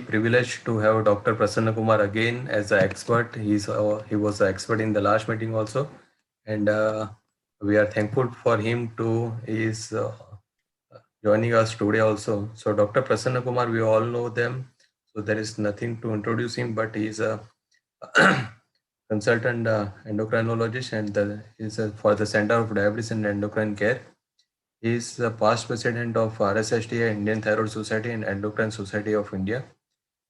privileged to have Dr. Prasanna Kumar again as an expert. He was an expert in the last meeting also, and we are thankful for him to is joining us today also. So Dr. Prasanna Kumar, we all know them, so there is nothing to introduce him, but he is a consultant endocrinologist and is for the Center of Diabetes and Endocrine Care. He is the past president of RSSDA, Indian Thyroid Society, and Endocrine Society of India.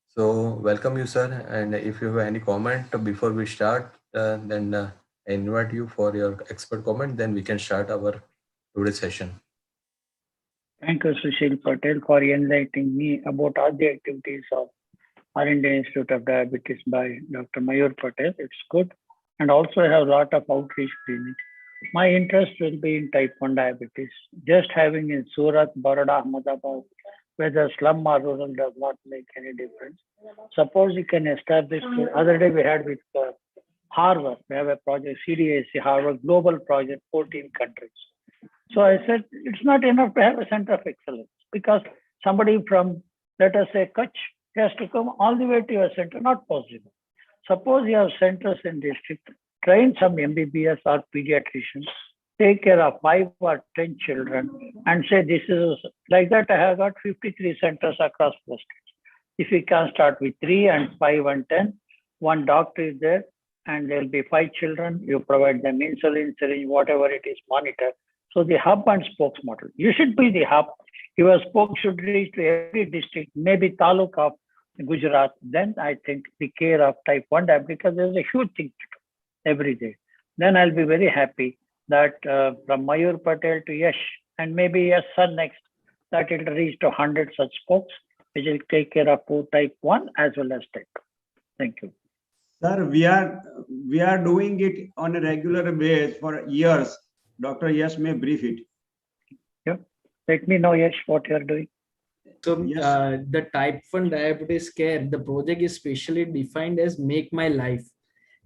So, welcome you, sir. And if you have any comment before we start, then I invite you for your expert comment. Then we can start our today's session. Thank you, Sushil Patel, for enlightening me about all the activities of All India Institute of Diabetes by Dr. Mayur Patel. It's good. And also I have a lot of outreach clinics. My interest will be in type 1 diabetes. Just having in Surat, Baroda, Ahmedabad, whether slum or rural does not make any difference. Suppose you can establish, other day we had with Harvard, we have a project, CDAC, Harvard Global Project, 14 countries. So I said, it's not enough to have a center of excellence because somebody from, let us say, Kutch has to come all the way to your center, not possible. Suppose you have centers in district, train some MBBS or pediatricians, take care of 5 or 10 children and say this is like that. I have got 53 centers across the states. If we can start with 3 and 5 and 10, one doctor is there and there will be 5 children. You provide them insulin, syringe, whatever it is, monitor. So the hub and spokes model. You should be the hub. Your spoke should reach to every district, maybe taluk of Gujarat. Then I think the care of type 1 diabetes, because there's a huge thing to do every day. Then I'll be very happy that from Mayur Patel to Yash and maybe Yash son next, that it will reach to 100 such spokes, which will take care of both type 1 as well as type 2. Thank you. Sir, we are doing it on a regular basis for years. Dr. Yash may brief it. Yeah. Let me know, Yash, what you are doing. So Yes. the type 1 diabetes care, the project is specially defined as Make My Life.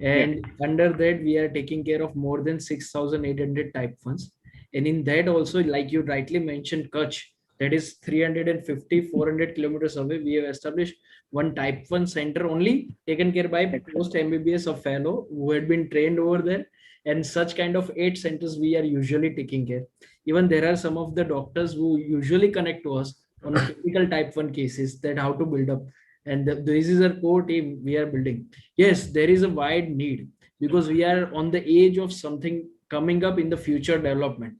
And under that, we are taking care of more than 6,800 type 1s. And in that also, like you rightly mentioned, Kutch, that is 350, 400 kilometers away, we have established one type 1 center only taken care by post MBBS of fellow who had been trained over there. And such kind of 8 centers we are usually taking care. Even there are some of the doctors who usually connect to us on typical type 1 cases, that how to build up. And this is a core team we are building. Yes, there is a wide need because we are on the edge of something coming up in the future development.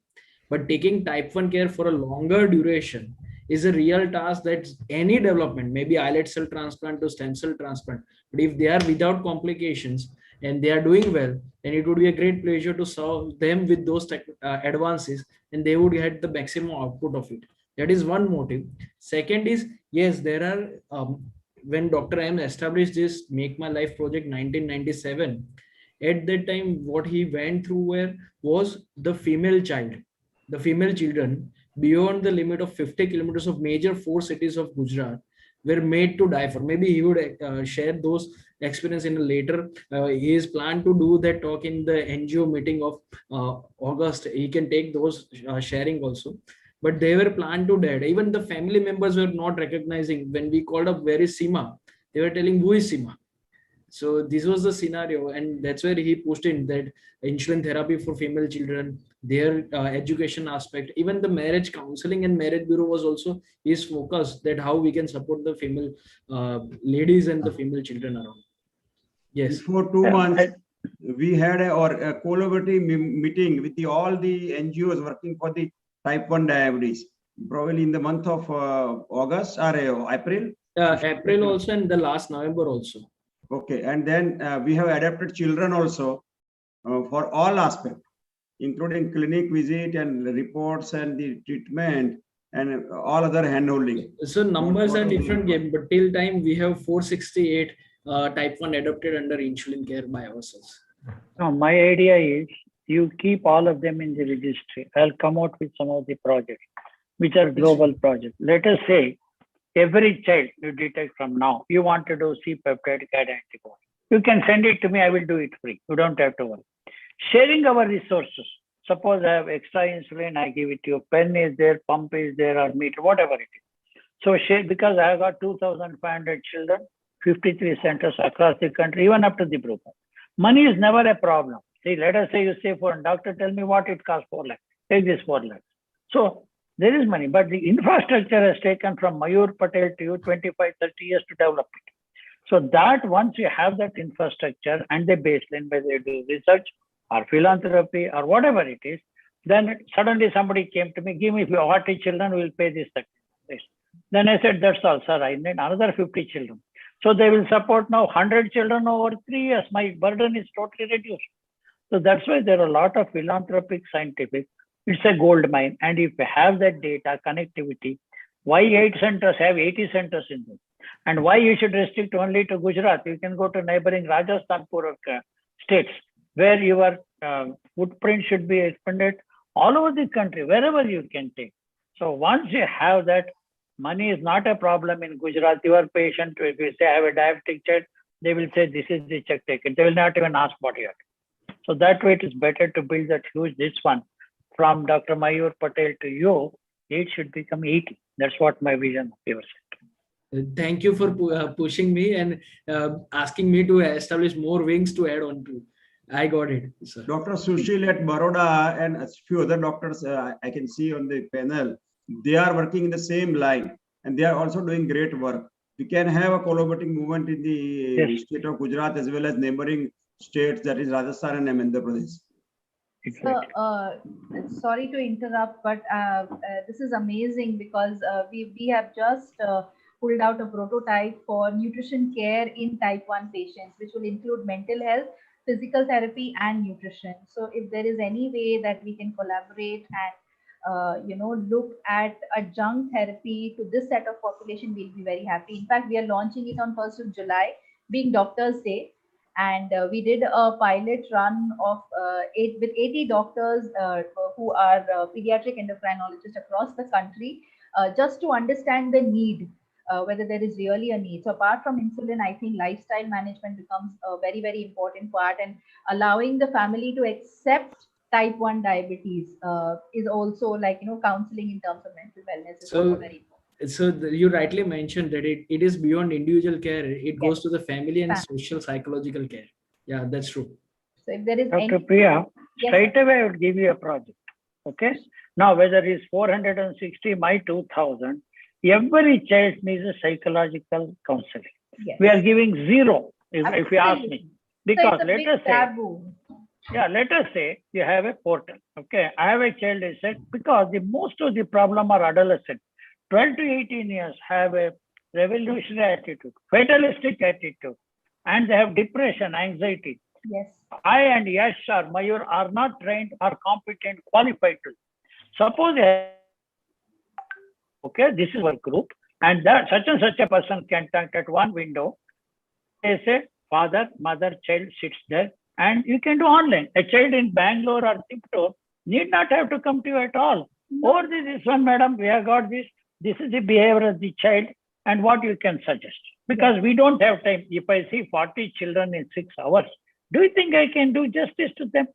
But taking type 1 care for a longer duration is a real task that any development, maybe islet cell transplant to stem cell transplant, but if they are without complications and they are doing well, then it would be a great pleasure to serve them with those advances, and they would get the maximum output of it. That is one motive. Second is, yes, there are when Dr. M established this Make My Life project 1997, at that time what he went through was the female child, the female children beyond the limit of 50 kilometers of major 4 cities of Gujarat were made to die for. Maybe he would share those experience in a later. He is planned to do that talk in the NGO meeting of August. He can take those sharing also. But they were planned to die. Even the family members were not recognizing. When we called up, where is Seema? They were telling, who is Seema? So this was the scenario, and that's where he pushed in that insulin therapy for female children, their education aspect, even the marriage counseling and marriage bureau was also his focus, that how we can support the female ladies and the female children around. Yes. Before 2 months, we had a collaborative meeting with all the NGOs working for the type 1 diabetes, probably in the month of August or April. April also, and the last November also. Okay, and then we have adapted children also for all aspects, including clinic visit and reports and the treatment and all other handholding. So numbers are different game, but till time we have 468 type 1 adopted under insulin care by ourselves. No, my idea is you keep all of them in the registry. I'll come out with some of the projects, which are global projects. Let us say every child you detect from now, you want to do C-peptide antibody. You can send it to me, I will do it free. You don't have to worry. Sharing our resources. Suppose I have extra insulin, I give it to you. Pen is there, pump is there, or meter, whatever it is. So because I have got 2,500 children, 53 centers across the country, even up to the Bhopal. Money is never a problem. See, let us say you say for a doctor, tell me what it costs 4 lakhs. Take this 4 lakhs. So there is money, but the infrastructure has taken from Mayur Patel to you 25, 30 years to develop it. So that once you have that infrastructure and the baseline, whether you do research or philanthropy or whatever it is, then suddenly somebody came to me, give me 40 children, we'll pay this. Then I said, that's all, sir. I need another 50 children. So they will support now 100 children over 3 years. My burden is totally reduced. So that's why there are a lot of philanthropic scientific. It's a gold mine. And if you have that data connectivity, why 8 centers have 80 centers in them? And why you should restrict only to Gujarat? You can go to neighboring Rajasthan states where your footprint should be expanded all over the country, wherever you can take. So once you have that, money is not a problem in Gujarat. Your patient, if you say I have a diabetic child, they will say this is the check, take it. They will not even ask what you have. So that way it is better to build that huge, this one from Dr. Mayur Patel to you, it should become 80. That's what my vision of yours. Thank you for pushing me and asking me to establish more wings to add on to. I got it, sir. Dr. Sushil at Baroda and a few other doctors I can see on the panel, they are working in the same line and they are also doing great work. We can have a collaborating movement in the state of Gujarat as well as neighboring states, that is Rajasthan and Andhra Pradesh. So, sorry to interrupt, but this is amazing because we have just pulled out a prototype for nutrition care in type 1 patients, which will include mental health, physical therapy, and nutrition. So if there is any way that we can collaborate and look at adjunct therapy to this set of population, we'll be very happy. In fact, we are launching it on 1st of July, being Doctors' Day. And we did a pilot run of with 80 doctors who are pediatric endocrinologists across the country, just to understand the need, whether there is really a need. So apart from insulin, I think lifestyle management becomes a very, very important part, and allowing the family to accept type 1 diabetes is also like, counseling in terms of mental wellness is also very important. So you rightly mentioned that it is beyond individual care. It goes to the family and social psychological care. Yeah, that's true. So if there is Dr. Priya, straight away I would give you a project. Okay. Now, whether it's 460, my 2000, every child needs a psychological counseling. Yes. We are giving 0, if you ask me. Because so let us say you have a portal. Okay. I have a child, I said, because most of the problem are adolescents. 12 to 18 years have a revolutionary attitude, fatalistic attitude, and they have depression, anxiety. Yes. I and Yash or Mayur are not trained or competent, qualified to. Suppose, okay, this is one group, and that such and such a person can talk at one window. They say, father, mother, child sits there, and you can do online. A child in Bangalore or Tipto need not have to come to you at all. Or this one, madam, we have got this. This is the behavior of the child and what you can suggest. Because we don't have time. If I see 40 children in 6 hours, do you think I can do justice to them?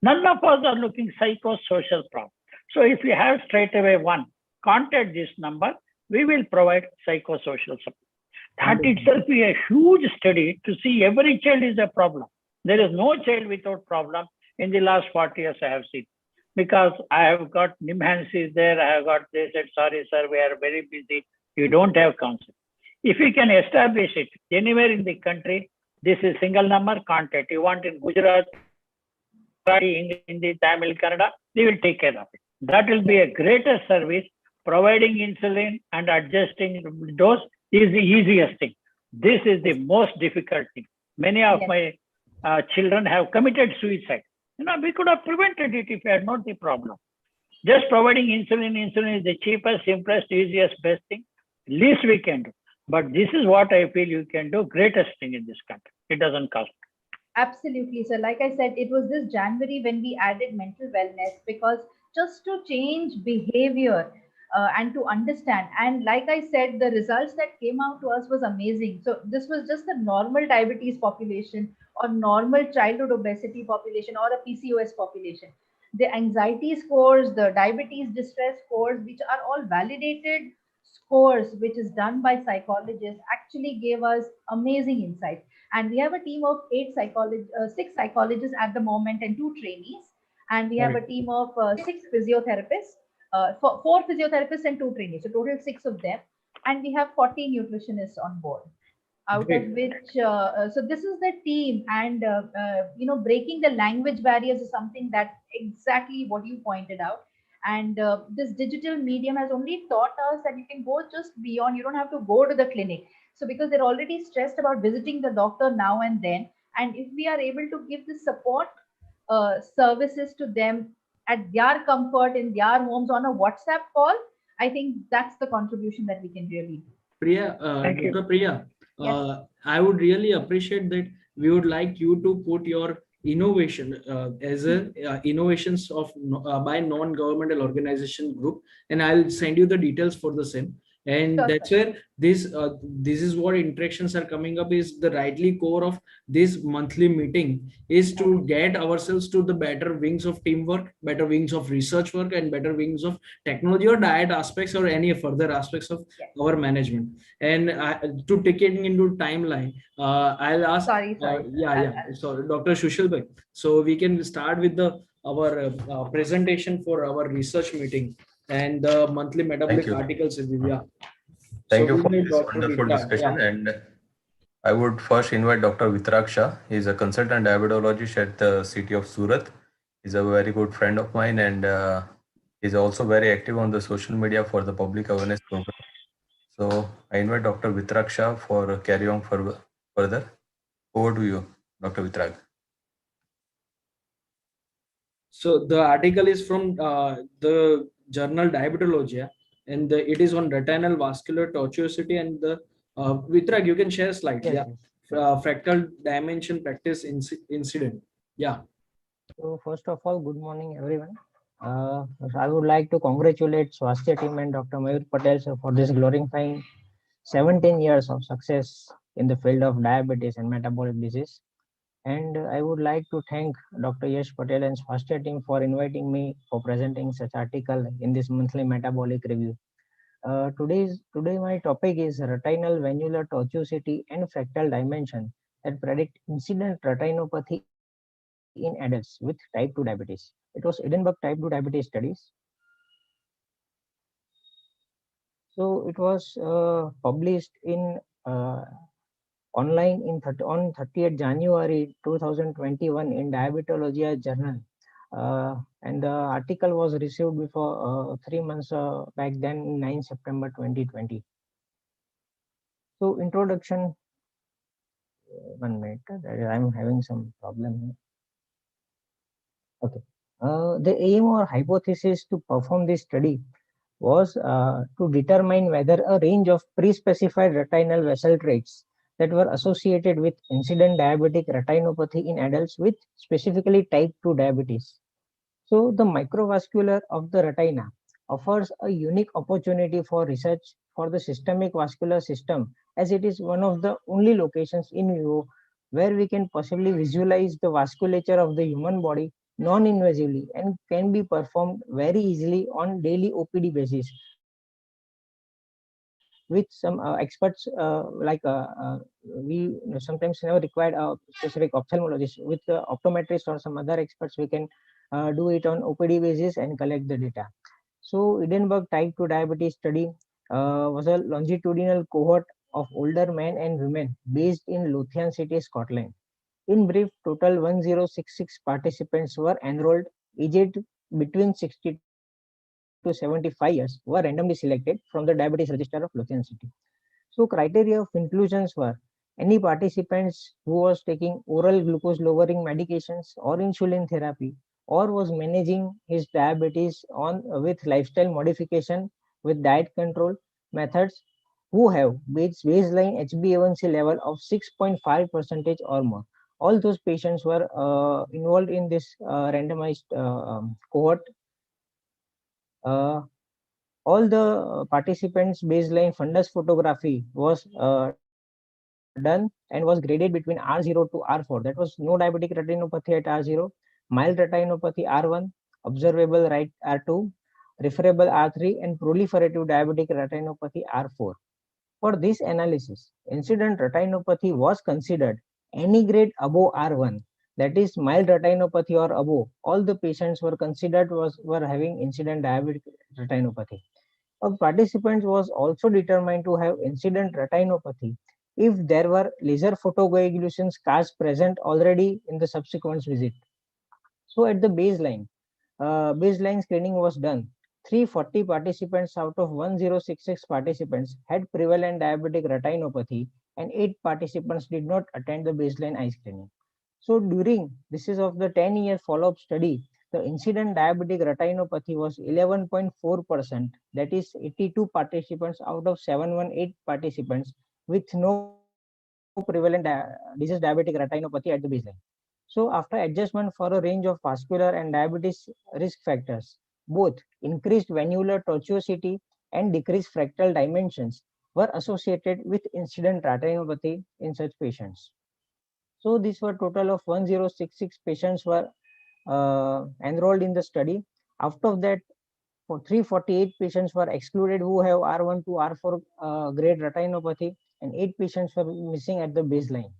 None of us are looking psychosocial problem. So if you have straight away one, contact this number, we will provide psychosocial support. That itself is a huge study to see every child is a problem. There is no child without problem in the last 40 years I have seen. Because I have got Nimhans is there, I have got, they said, sorry, sir, we are very busy. You don't have counsel. If you can establish it anywhere in the country, this is single number, contact. You want in Gujarat, Hindi, Tamil, Kannada, they will take care of it. That will be a greater service. Providing insulin and adjusting dose is the easiest thing. This is the most difficult thing. Many of my children have committed suicide. We could have prevented it if we had not the problem. Just providing insulin is the cheapest, simplest, easiest, best thing. Least we can do. But this is what I feel you can do, greatest thing in this country. It doesn't cost. Absolutely. So like I said, it was this January when we added mental wellness, because just to change behavior and to understand. And like I said, the results that came out to us was amazing. So this was just the normal diabetes population or normal childhood obesity population or a PCOS population. The anxiety scores, the diabetes distress scores, which are all validated course, which is done by psychologists, actually gave us amazing insights. And we have a team of 6 psychologists at the moment and 2 trainees. And we have a team of 6 physiotherapists, 4 physiotherapists and 2 trainees. So total 6 of them. And we have 40 nutritionists on board, out of Great. which so this is the team. And breaking the language barriers is something that exactly what you pointed out. And this digital medium has only taught us that you can go just beyond, you don't have to go to the clinic. So because they're already stressed about visiting the doctor now and then, and if we are able to give the support services to them at their comfort in their homes on a WhatsApp call, I think that's the contribution that we can really do. Priya, Thank you. Dr. Priya, Yes. I would really appreciate that. We would like you to put your innovation as a innovations of by non-governmental organization group, and I'll send you the details for the same. And Sure, that's sir. where this is what interactions are coming up, is the rightly core of this monthly meeting, is to get ourselves to the better wings of teamwork, better wings of research work, and better wings of technology or diet aspects or any further aspects of Yes. our management. And to take it into timeline, I'll ask Sorry. so Dr. Sushil bhai, so we can start with the our presentation for our research meeting and the monthly metabolic you. articles review. Yeah. Thank So you we for need this Dr. wonderful Vikrant. discussion. Yeah. And I would first invite Dr. Vitrag Shah. He's a consultant diabetologist at the city of Surat. He's a very good friend of mine, and he's also very active on the social media for the public awareness program. So I invite Dr. Vitrag Shah for carry on further. Over to you, Dr. Vitrag. So the article is from the journal Diabetologia, and it is on retinal vascular tortuosity. And the Vitrag, you can share slide. Yes, Yeah. yes. Fractal dimension practice incident. Yeah. So first of all, good morning, everyone. I would like to congratulate Swasthya team and Dr. Mayur Patel sir for this glorifying 17 years of success in the field of diabetes and metabolic disease. And I would like to thank Dr. Yash Patel and Swasthya team for inviting me for presenting such article in this monthly metabolic review. Today my topic is retinal venular tortuosity and fractal dimension that predict incident retinopathy in adults with type 2 diabetes. It was Edinburgh type 2 diabetes studies. So it was published in online on 30th January 2021 in Diabetologia Journal. And the article was received before 3 months back then, 9 September 2020. So introduction, 1 minute, I'm having some problem here. Okay. The aim or hypothesis to perform this study was to determine whether a range of pre-specified retinal vessel traits that were associated with incident diabetic retinopathy in adults with specifically type 2 diabetes. So the microvascular of the retina offers a unique opportunity for research for the systemic vascular system, as it is one of the only locations in vivo where we can possibly visualize the vasculature of the human body non-invasively and can be performed very easily on daily OPD basis with some experts we sometimes never required a specific ophthalmologist. With the optometrist or some other experts, we can do it on OPD basis and collect the data. So Edinburgh type 2 diabetes study was a longitudinal cohort of older men and women based in Lothian City, Scotland. In brief, total 1066 participants were enrolled, aged between 60 to 75 years, were randomly selected from the diabetes register of Lothian City. So criteria of inclusions were any participants who was taking oral glucose lowering medications or insulin therapy, or was managing his diabetes on with lifestyle modification with diet control methods, who have baseline HbA1c level of 6.5% or more. All those patients were involved in this randomized cohort. All the participants' baseline fundus photography was done and was graded between R0 to R4. That was no diabetic retinopathy at R0, mild retinopathy R1, observable right R2, referable R3, and proliferative diabetic retinopathy R4. For this analysis, incident retinopathy was considered any grade above R1, that is mild retinopathy or above. All the patients were considered were having incident diabetic retinopathy. A participant was also determined to have incident retinopathy if there were laser photocoagulation scars present already in the subsequent visit. So at the baseline screening was done. 340 participants out of 1066 participants had prevalent diabetic retinopathy, and 8 participants did not attend the baseline eye screening. So this is of the 10-year follow-up study, the incident diabetic retinopathy was 11.4%, that is 82 participants out of 718 participants with no prevalent disease diabetic retinopathy at the baseline. So after adjustment for a range of vascular and diabetes risk factors, both increased venular tortuosity and decreased fractal dimensions were associated with incident retinopathy in such patients. So these were total of 1066 patients were enrolled in the study. Out of that, 348 patients were excluded who have R1 to R4 grade retinopathy, and 8 patients were missing at the baseline.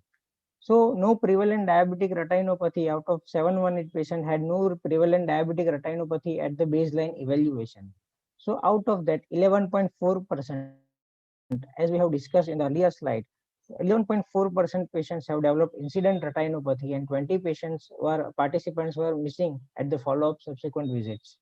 So no prevalent diabetic retinopathy out of 718 patients had no prevalent diabetic retinopathy at the baseline evaluation. So out of that 11.4%, as we have discussed in the earlier slide, 11.4% patients have developed incident retinopathy, and 20 participants were missing at the follow-up subsequent visits.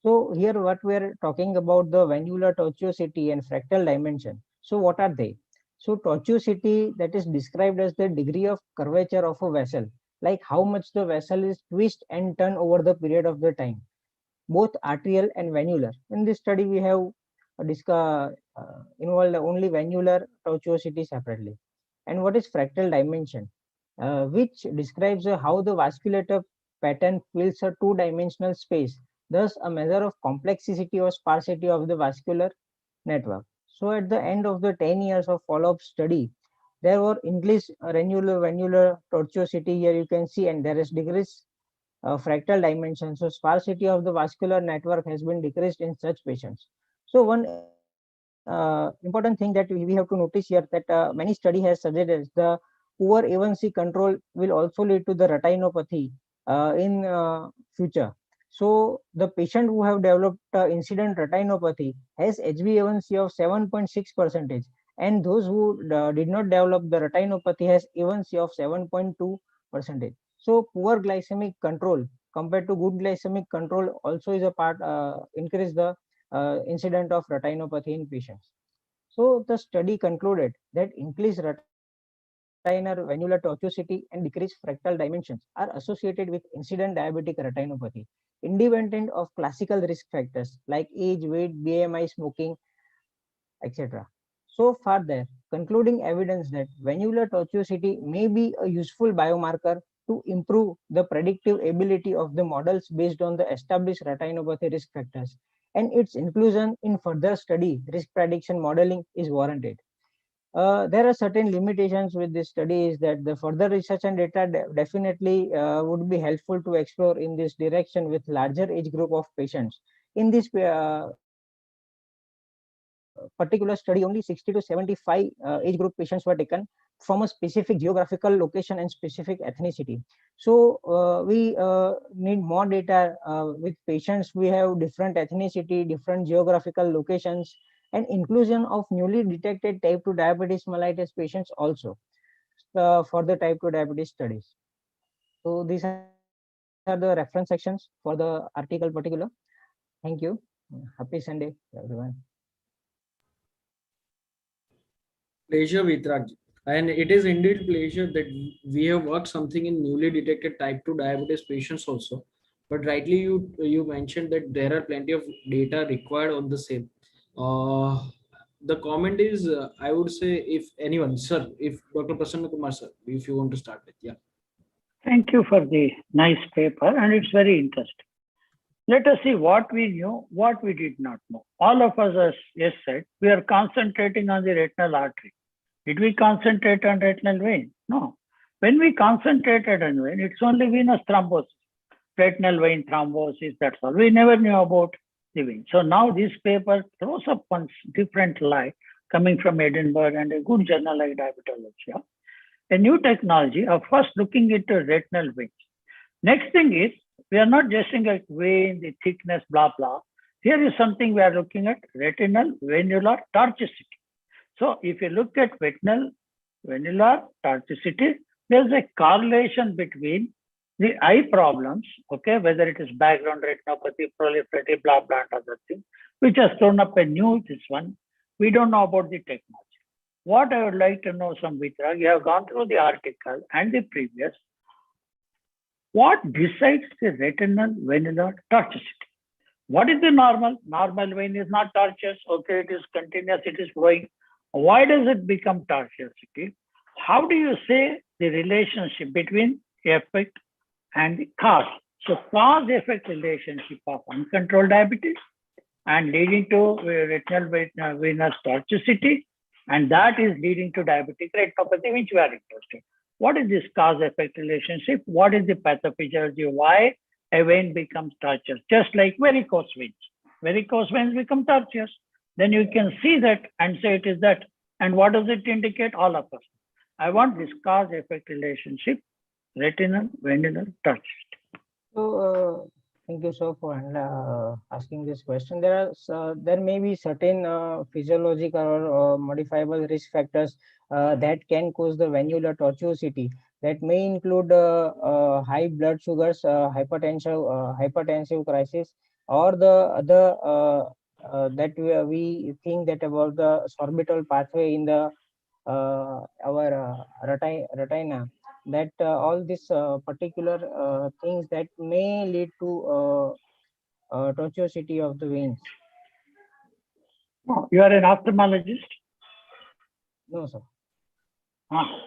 So here what we are talking about the venular tortuosity and fractal dimension. So what are they? So tortuosity, that is described as the degree of curvature of a vessel, like how much the vessel is twist and turn over the period of the time, both arterial and venular. In this study, we have involved only venular tortuosity separately. And what is fractal dimension? Which describes how the vasculature pattern fills a two-dimensional space, thus a measure of complexity or sparsity of the vascular network. So at the end of the 10 years of follow-up study, there were increased venular tortuosity here you can see, and there is decreased fractal dimension. So sparsity of the vascular network has been decreased in such patients. So one important thing that we have to notice here that many study has suggested the poor A1C control will also lead to the retinopathy in future. So the patient who have developed incident retinopathy has HbA1c of 7.6%, and those who did not develop the retinopathy has A1c of 7.2%. So poor glycemic control compared to good glycemic control also is a part increase the incident of retinopathy in patients. So the study concluded that increased retinal venular tortuosity and decreased fractal dimensions are associated with incident diabetic retinopathy, independent of classical risk factors like age, weight, BMI, smoking, etc. So far there, concluding evidence that venular tortuosity may be a useful biomarker to improve the predictive ability of the models based on the established retinopathy risk factors, and its inclusion in further study risk prediction modeling is warranted. There are certain limitations with this study is that the further research and data definitely would be helpful to explore in this direction with larger age group of patients. In this particular study, only 60 to 75 age group patients were taken from a specific geographical location and specific ethnicity. So we need more data with patients. We have different ethnicity, different geographical locations, and inclusion of newly detected type 2 diabetes mellitus patients also for the type 2 diabetes studies. So these are the reference sections for the article particular. Thank you. Happy Sunday, everyone. Pleasure, Vitraj. And it is indeed pleasure that we have worked something in newly detected type 2 diabetes patients also. But rightly you mentioned that there are plenty of data required on the same. The comment is, I would say, if anyone, sir, if Dr. Prasanna Kumar, sir, if you want to start with, yeah. Thank you for the nice paper, and it's very interesting. Let us see what we knew, what we did not know. All of us, as yes said, we are concentrating on the retinal artery. Did we concentrate on retinal vein? No. When we concentrated on vein, it's only venous thrombosis. retinal vein thrombosis, that's all. We never knew about the vein. So now this paper throws up one different light coming from Edinburgh and a good journal like Diabetology. A new technology of first looking into retinal veins. Next thing is, we are not just looking at vein, the thickness, blah, blah. Here is something we are looking at retinal venular tortuosity. So if you look at retinal venular tortuosity, there's a correlation between the eye problems, okay, whether it is background retinopathy, proliferative, blah, blah, and other things, which has thrown up a new, this one. We don't know about the technology. What I would like to know, Samvitra, you have gone through the article and the previous. What decides the retinal venular tortuosity? What is the normal? Normal vein is not tortuous. Okay, it is continuous, it is flowing. Why does it become tortuosity? How do you say the relationship between effect and the cause? So cause-effect relationship of uncontrolled diabetes and leading to retinal venous tortuosity, and that is leading to diabetic retinopathy, which we are interested. What is this cause-effect relationship? What is the pathophysiology? Why a vein becomes tortuous? Just like varicose veins. Varicose veins become tortuous. Then you can see that and say it is that. And what does it indicate? All of us. I want this cause-effect relationship, retinal venular tortuosity. So, thank you, sir, for asking this question. There may be certain physiological or modifiable risk factors that can cause the venular tortuosity. That may include high blood sugars, hypertensive crisis, or the other that we think that about the orbital pathway in the our retina. That all these particular things that may lead to tortuosity of the veins. Oh, you are an ophthalmologist? No, sir.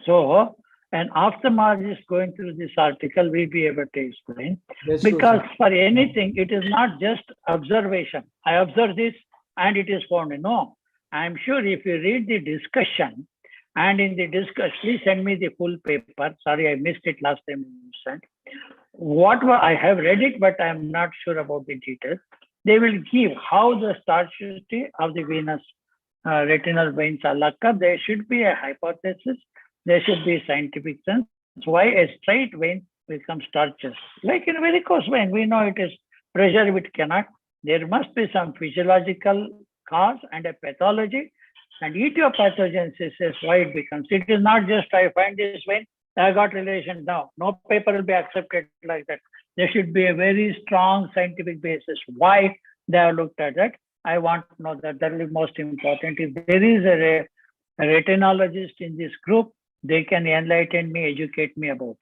So an ophthalmologist going through this article will be able to explain. That's true, Because sir. for anything, it is not just observation. I observe this and it is found. No, I'm sure if you read the discussion, and in the discussion, please send me the full paper. Sorry, I missed it last time you sent. I have read it, but I'm not sure about the details. They will give how the tortuosity of the venous retinal veins are locked up. There should be a hypothesis. There should be scientific sense. Why a straight vein becomes tortuous. Like in varicose vein, we know it is pressure, it cannot. There must be some physiological cause and a pathology. And etiopathogenesis is why it becomes. It is not just I find this vein, I got relation. No paper will be accepted like that. There should be a very strong scientific basis why they have looked at that. I want to know that. That will be most important. If there is a retinologist in this group, they can enlighten me, educate me about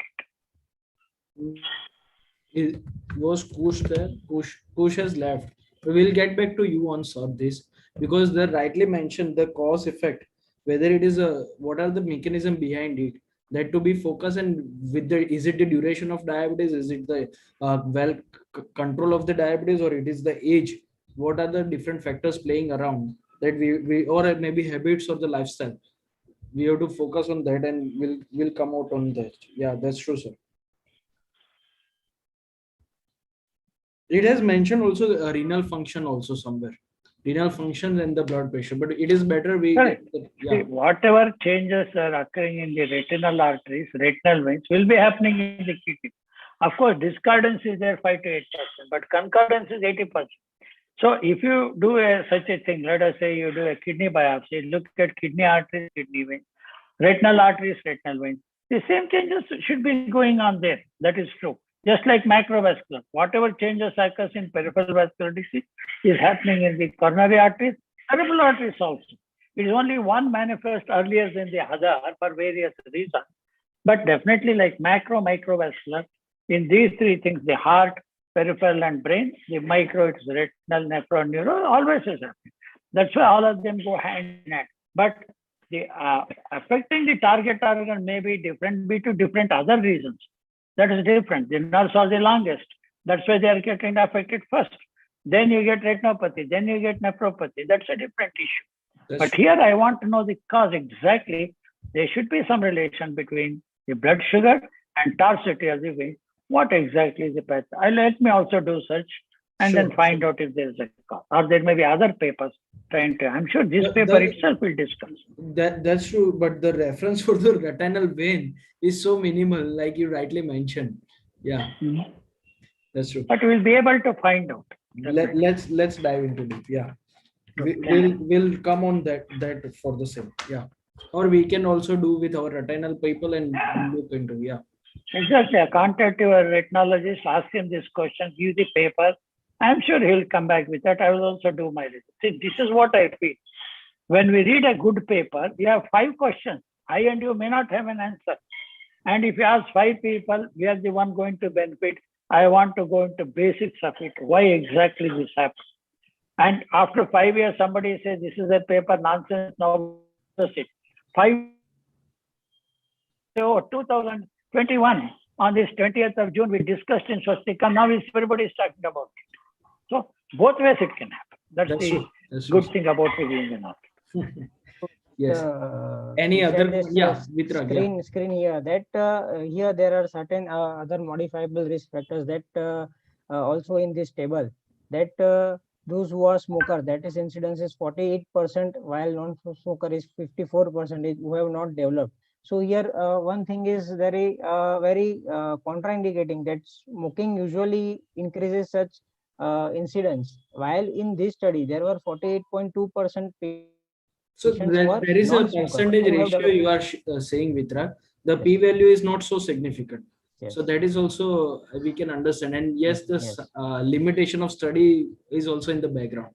It was Kush there. Kush has left. We will get back to you on this because they rightly mentioned the cause effect, whether it is what are the mechanism behind it, that to be focused, and with the is it the duration of diabetes, is it the control of the diabetes, or it is the age, what are the different factors playing around that we or maybe habits or the lifestyle. We have to focus on that and we'll come out on that. Yeah, that's true, sir. It has mentioned also the renal function also somewhere. Renal function and the blood pressure, but it is better we Correct. get See, whatever changes are occurring in the retinal arteries, retinal veins will be happening in the kidney. Of course, discordance is there 5 to 8%, but concordance is 80%. So if you do such a thing, let us say you do a kidney biopsy, look at kidney arteries, kidney veins, retinal arteries, retinal veins. The same changes should be going on there. That is true. Just like macrovascular, whatever changes occurs in peripheral vascular disease is happening in the coronary arteries, cerebral arteries also. It is only one manifest earlier than the other for various reasons. But definitely like microvascular, in these three things, the heart, peripheral and brain, the micro, it's retinal, nephro, neuro, always is happening. That's why all of them go hand in hand. But the affecting the target organ may be different due to different other reasons. That is different. The nerves are the longest. That's why they are getting affected first. Then you get retinopathy. Then you get nephropathy. That's a different issue. But here I want to know the cause exactly. There should be some relation between the blood sugar and tortuosity of the vein. What exactly is the path? Let me also do search and then Sure, find sure. out if there is a cause. Or there may be other papers trying to. I'm sure this The- paper the- itself will discuss. That's true, but the reference for the retinal vein is so minimal, like you rightly mentioned. Yeah, Mhm. that's true. But we'll be able to find out. Definitely. Let's dive into it. Yeah, Good, we'll come on that for the same. Yeah, or we can also do with our retinal people and look into. Yeah, Exactly. I contact your retinologist, ask him this question, give the paper. I'm sure he'll come back with that. I will also do my research. See, this is what I feel. When we read a good paper, we have 5 questions. I and you may not have an answer. And if you ask 5 people, we are the one going to benefit. I want to go into basics of it. Why exactly this happened? And after 5 years, somebody says this is a paper nonsense. Now, that's it. 2021 on this 20th of June, we discussed in Swastika. Now everybody is talking about it. So both ways it can happen. That's that's the true. That's good true. thing about reviewing an article. Yes. Any you other? said this, Yeah, Vitrag, yeah. screen here that here there are certain other modifiable risk factors that also in this table that those who are smoker, that is incidence is 48%, while non-smoker is 54% who have not developed. So here one thing is very contraindicating, that smoking usually increases such incidence, while in this study there were 48.2% So patients who are there is a non-smokers percentage who have ratio developed. you are saying, Vitrag. The Yes. p-value is not so significant. Yes. So that is also we can understand. And yes, the Yes. limitation of study is also in the background.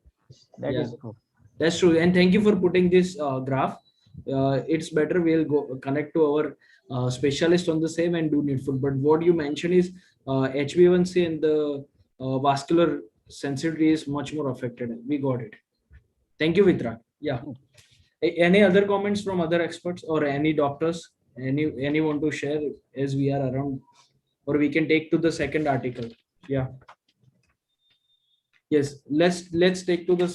That Yeah. is true. That's true. And thank you for putting this graph. It's better we'll go connect to our specialist on the same and do needful. But what you mentioned is HbA1c and the vascular sensitivity is much more affected. We got it. Thank you, Vitrag. Yeah. Any other comments from other experts or any doctors? Any want to share as we are around, or we can take to the second article. Yeah. Yes. Let's take to the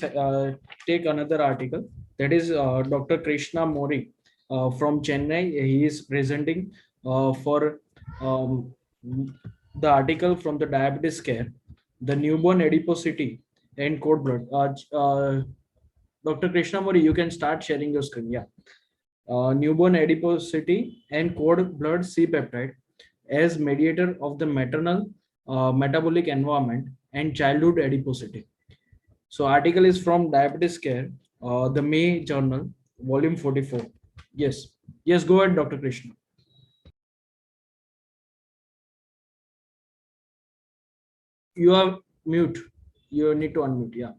take another article. That is Dr. Krishna Mori from Chennai. He is presenting for the article from the Diabetes Care, the newborn adiposity and cord blood. Dr. Krishna Mori, you can start sharing your screen. Yeah. Newborn adiposity and cord blood C-peptide as mediator of the maternal metabolic environment and childhood adiposity. So article is from Diabetes Care, the May Journal, volume 44. Yes. Yes, go ahead, Dr. Krishna. You are mute. You need to unmute. Yeah.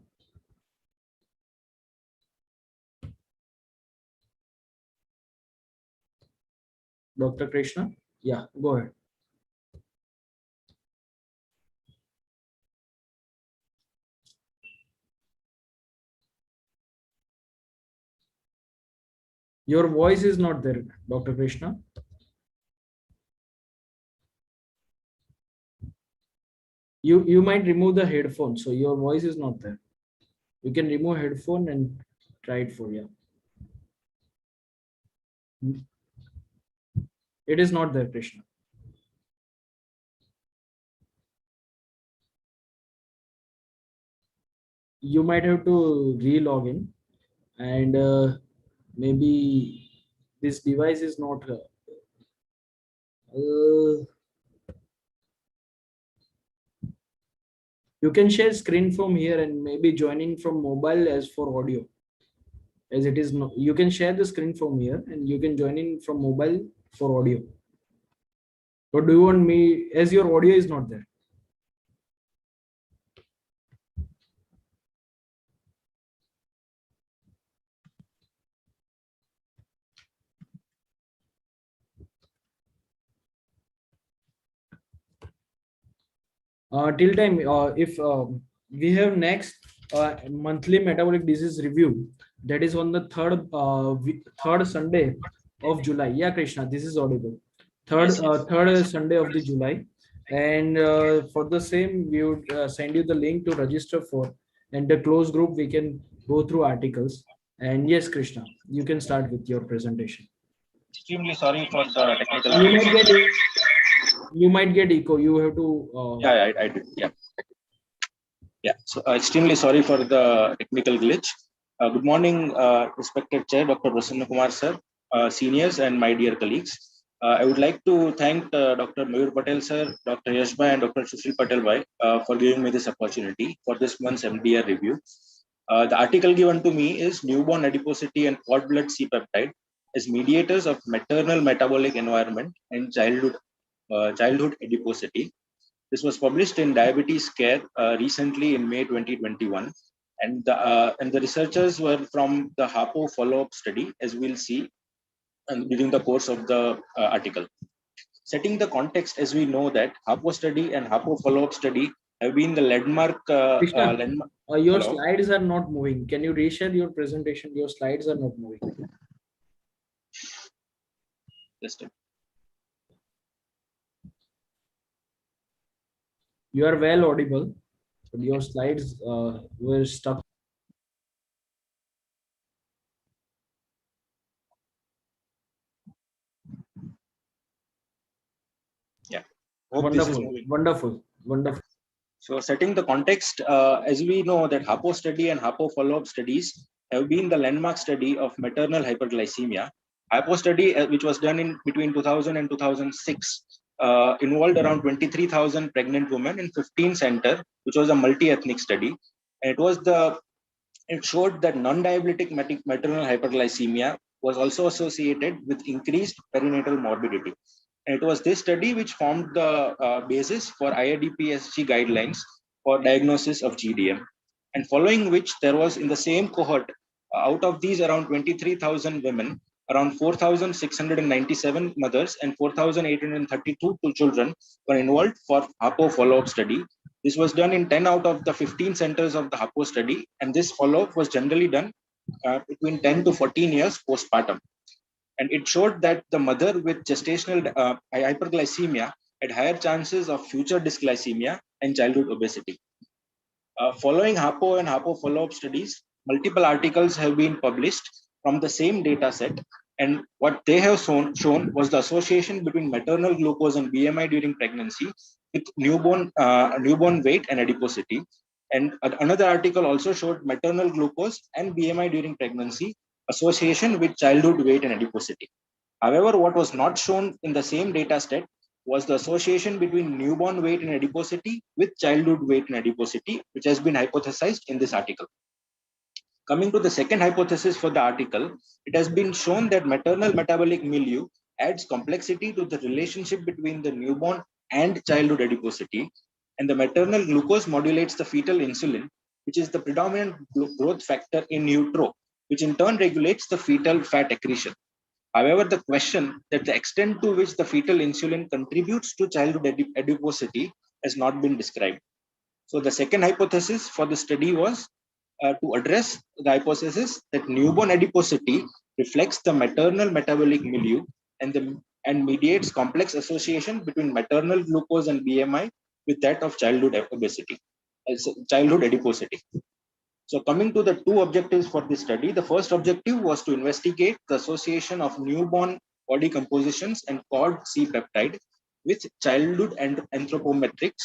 Dr. Krishna. Yeah, go ahead. Your voice is not there, Dr. Krishna. You might remove the headphone, so your voice is not there. You can remove headphone and try it for you. It is not there, Krishna. You might have to re-log in, and maybe this device is not. You can share screen from here and maybe join in from mobile as for audio. As it is no, you can share the screen from here and you can join in from mobile for audio. But do you want me, as your audio is not there? Till time, if we have next monthly metabolic disease review, that is on the third Sunday of July. Yeah, Krishna, this is audible. Third Sunday of the July, and for the same, we would send you the link to register for, and the closed group we can go through articles. And yes, Krishna, you can start with your presentation. Extremely sorry for the technical You might get You might get echo. You have to. Yeah, I did. Yeah. Yeah. So extremely sorry for the technical glitch. Good morning, respected Chair, Dr. Prasanna Kumar sir, seniors, and my dear colleagues. I would like to thank Dr. Mayur Patel sir, Dr. Yashbhai, and Dr. Sushil Patel bhai for giving me this opportunity for this month's MDR review. The article given to me is Newborn Adiposity and Cord Blood C-peptide as mediators of maternal metabolic environment and childhood adiposity. This was published in Diabetes Care recently in May 2021. And the researchers were from the HAPO follow-up study, as we'll see during the course of the article. Setting the context, as we know that HAPO study and HAPO follow-up study have been the landmark. Krishna, landmark your Hello? slides are not moving. Can you reshare your presentation? Your slides are not moving. Just a- You are well audible, but your slides were stuck. Hope this is Wonderful, moving. wonderful, wonderful. So setting the context, as we know that HAPO study and HAPO follow-up studies have been the landmark study of maternal hyperglycemia. HAPO study, which was done in between 2000 and 2006, involved around 23,000 pregnant women in 15 centers, which was a multi-ethnic study. And it showed that non-diabetic maternal hyperglycemia was also associated with increased perinatal morbidity. And it was this study which formed the basis for IRDPSG guidelines for diagnosis of GDM. And following which, there was in the same cohort, out of these around 23,000 women, around 4,697 mothers and 4,832 children were involved for HAPO follow-up study. This was done in 10 out of the 15 centers of the HAPO study, and this follow-up was generally done between 10 to 14 years postpartum. And it showed that the mother with gestational hyperglycemia had higher chances of future dysglycemia and childhood obesity. Following HAPO and HAPO follow-up studies, multiple articles have been published from the same data set. And what they have shown was the association between maternal glucose and BMI during pregnancy with newborn weight and adiposity. And another article also showed maternal glucose and BMI during pregnancy association with childhood weight and adiposity. However, what was not shown in the same data set was the association between newborn weight and adiposity with childhood weight and adiposity, which has been hypothesized in this article. Coming to the second hypothesis for the article, it has been shown that maternal metabolic milieu adds complexity to the relationship between the newborn and childhood adiposity, and the maternal glucose modulates the fetal insulin, which is the predominant growth factor in utero, which in turn regulates the fetal fat accretion. However, the question that the extent to which the fetal insulin contributes to childhood adiposity has not been described. So the second hypothesis for the study was to address the hypothesis that newborn adiposity reflects the maternal metabolic milieu and mediates complex association between maternal glucose and BMI with that of childhood obesity, childhood adiposity. So coming to the two objectives for this study, the first objective was to investigate the association of newborn body compositions and cord C-peptide with childhood and anthropometrics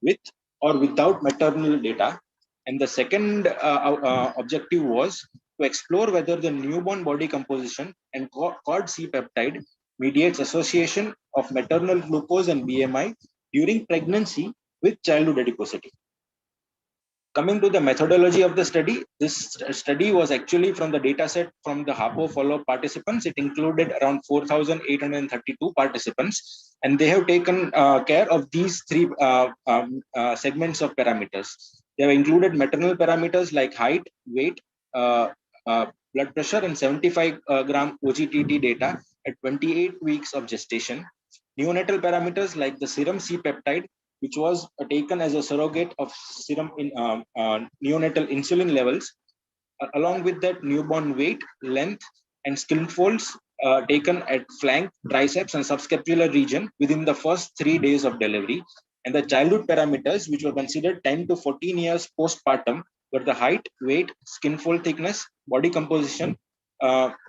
with or without maternal data. And the second objective was to explore whether the newborn body composition and cord C-peptide mediates association of maternal glucose and BMI during pregnancy with childhood adiposity. Coming to the methodology of the study, this study was actually from the data set from the HAPO follow-up participants. It included around 4,832 participants, and they have taken care of these three segments of parameters. They have included maternal parameters like height, weight, blood pressure, and 75 gram OGTT data at 28 weeks of gestation. Neonatal parameters like the serum C-peptide, which was taken as a surrogate of serum in neonatal insulin levels, along with that newborn weight, length, and skin folds taken at flank, triceps, and subscapular region within the first 3 days of delivery. And the childhood parameters, which were considered 10 to 14 years postpartum, were the height, weight, skin fold thickness, body composition,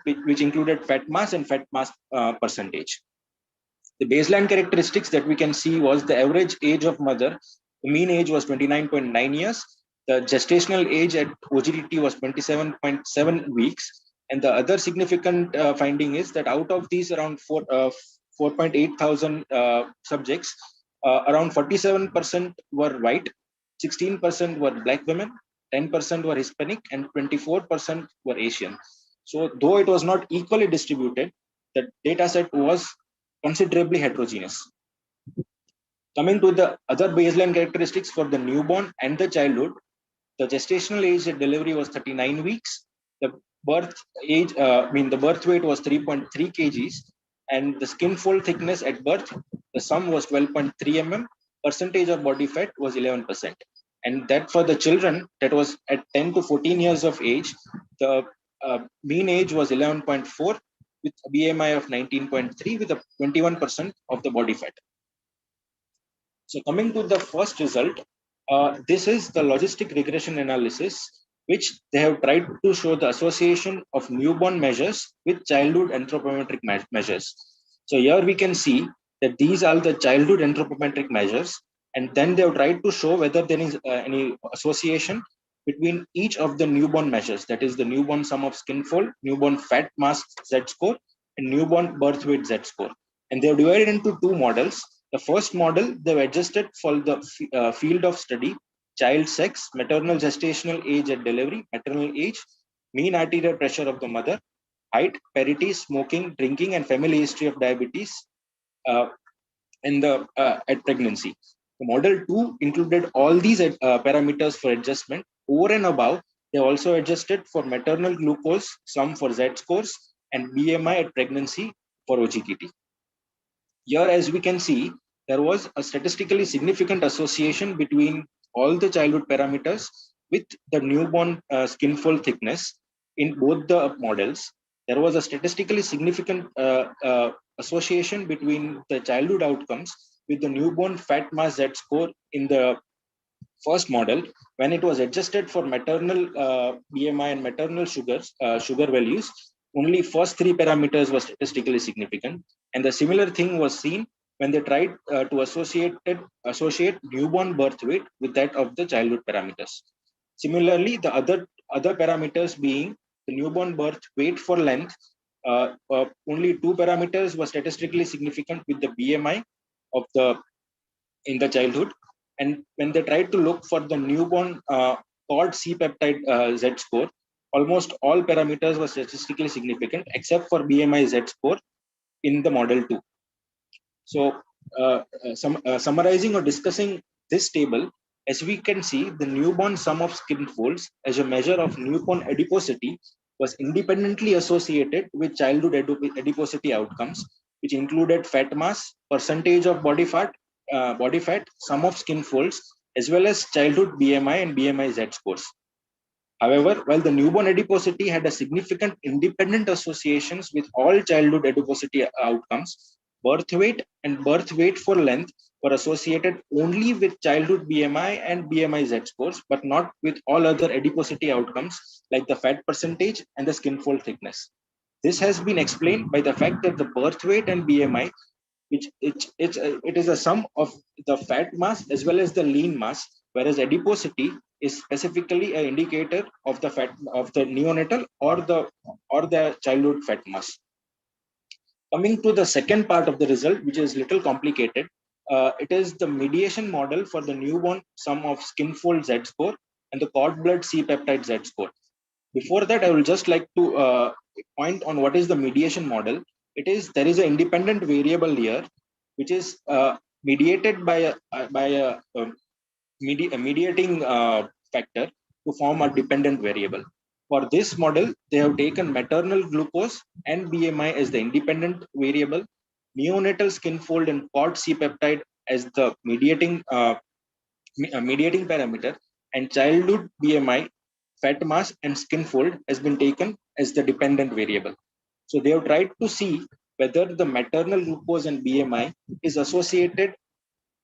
which included fat mass and fat mass percentage. The baseline characteristics that we can see was the average age of mother. The mean age was 29.9 years. The gestational age at OGTT was 27.7 weeks. And the other significant finding is that out of these around 4.8 thousand subjects, around 47% were white, 16% were black women, 10% were Hispanic, and 24% were Asian. So though it was not equally distributed, the data set was considerably heterogeneous. Coming to the other baseline characteristics for the newborn and the childhood, the gestational age at delivery was 39 weeks. The birth age, the birth weight was 3.3 kgs, and the skin fold thickness at birth, the sum was 12.3 mm. Percentage of body fat was 11%. And that for the children, that was at 10 to 14 years of age, the mean age was 11.4 with a BMI of 19.3 with a 21% of the body fat. So coming to the first result, this is the logistic regression analysis, which they have tried to show the association of newborn measures with childhood anthropometric measures. So here we can see that these are the childhood anthropometric measures, and then they have tried to show whether there is any association between each of the newborn measures, that is the newborn sum of skin fold, newborn fat mass Z-score, and newborn birth weight Z-score. And they have divided into two models. The first model, they've adjusted for the field of study, child sex, maternal gestational age at delivery, maternal age, mean arterial pressure of the mother, height, parity, smoking, drinking, and family history of diabetes at pregnancy. The model 2 included all these parameters for adjustment. Over and above, they also adjusted for maternal glucose, sum for Z-scores, and BMI at pregnancy for OGTT. Here, as we can see, there was a statistically significant association between all the childhood parameters with the newborn skin fold thickness in both the models. There was a statistically significant association between the childhood outcomes with the newborn fat mass Z-score in the first model when it was adjusted for maternal BMI and maternal sugar values. Only first three parameters were statistically significant, and the similar thing was seen when they tried to associate newborn birth weight with that of the childhood parameters. Similarly, the other parameters being the newborn birth weight for length, only two parameters were statistically significant with the BMI of in the childhood, and when they tried to look for the newborn cord C-peptide Z-score, almost all parameters were statistically significant except for BMI Z-score in the model 2. So summarizing or discussing this table, as we can see, the newborn sum of skin folds as a measure of newborn adiposity was independently associated with childhood adiposity outcomes, which included fat mass, percentage of body fat, sum of skin folds, as well as childhood BMI and BMI Z-scores. However, while the newborn adiposity had a significant independent associations with all childhood adiposity outcomes, birth weight and birth weight for length were associated only with childhood BMI and BMI Z-scores, but not with all other adiposity outcomes like the fat percentage and the skin fold thickness. This has been explained by the fact that the birth weight and BMI, it is a sum of the fat mass as well as the lean mass, whereas adiposity is specifically an indicator of the fat of the neonatal or the childhood fat mass. Coming to the second part of the result, which is little complicated, it is the mediation model for the newborn sum of skin fold Z-score and the cord blood C-peptide Z-score. Before that, I will just like to point on what is the mediation model. There is an independent variable here, which is mediated by a mediating factor to form a dependent variable. For this model, they have taken maternal glucose and BMI as the independent variable, neonatal skin fold and cord C-peptide as the mediating parameter, and childhood BMI, fat mass, and skin fold has been taken as the dependent variable. So they have tried to see whether the maternal glucose and BMI is associated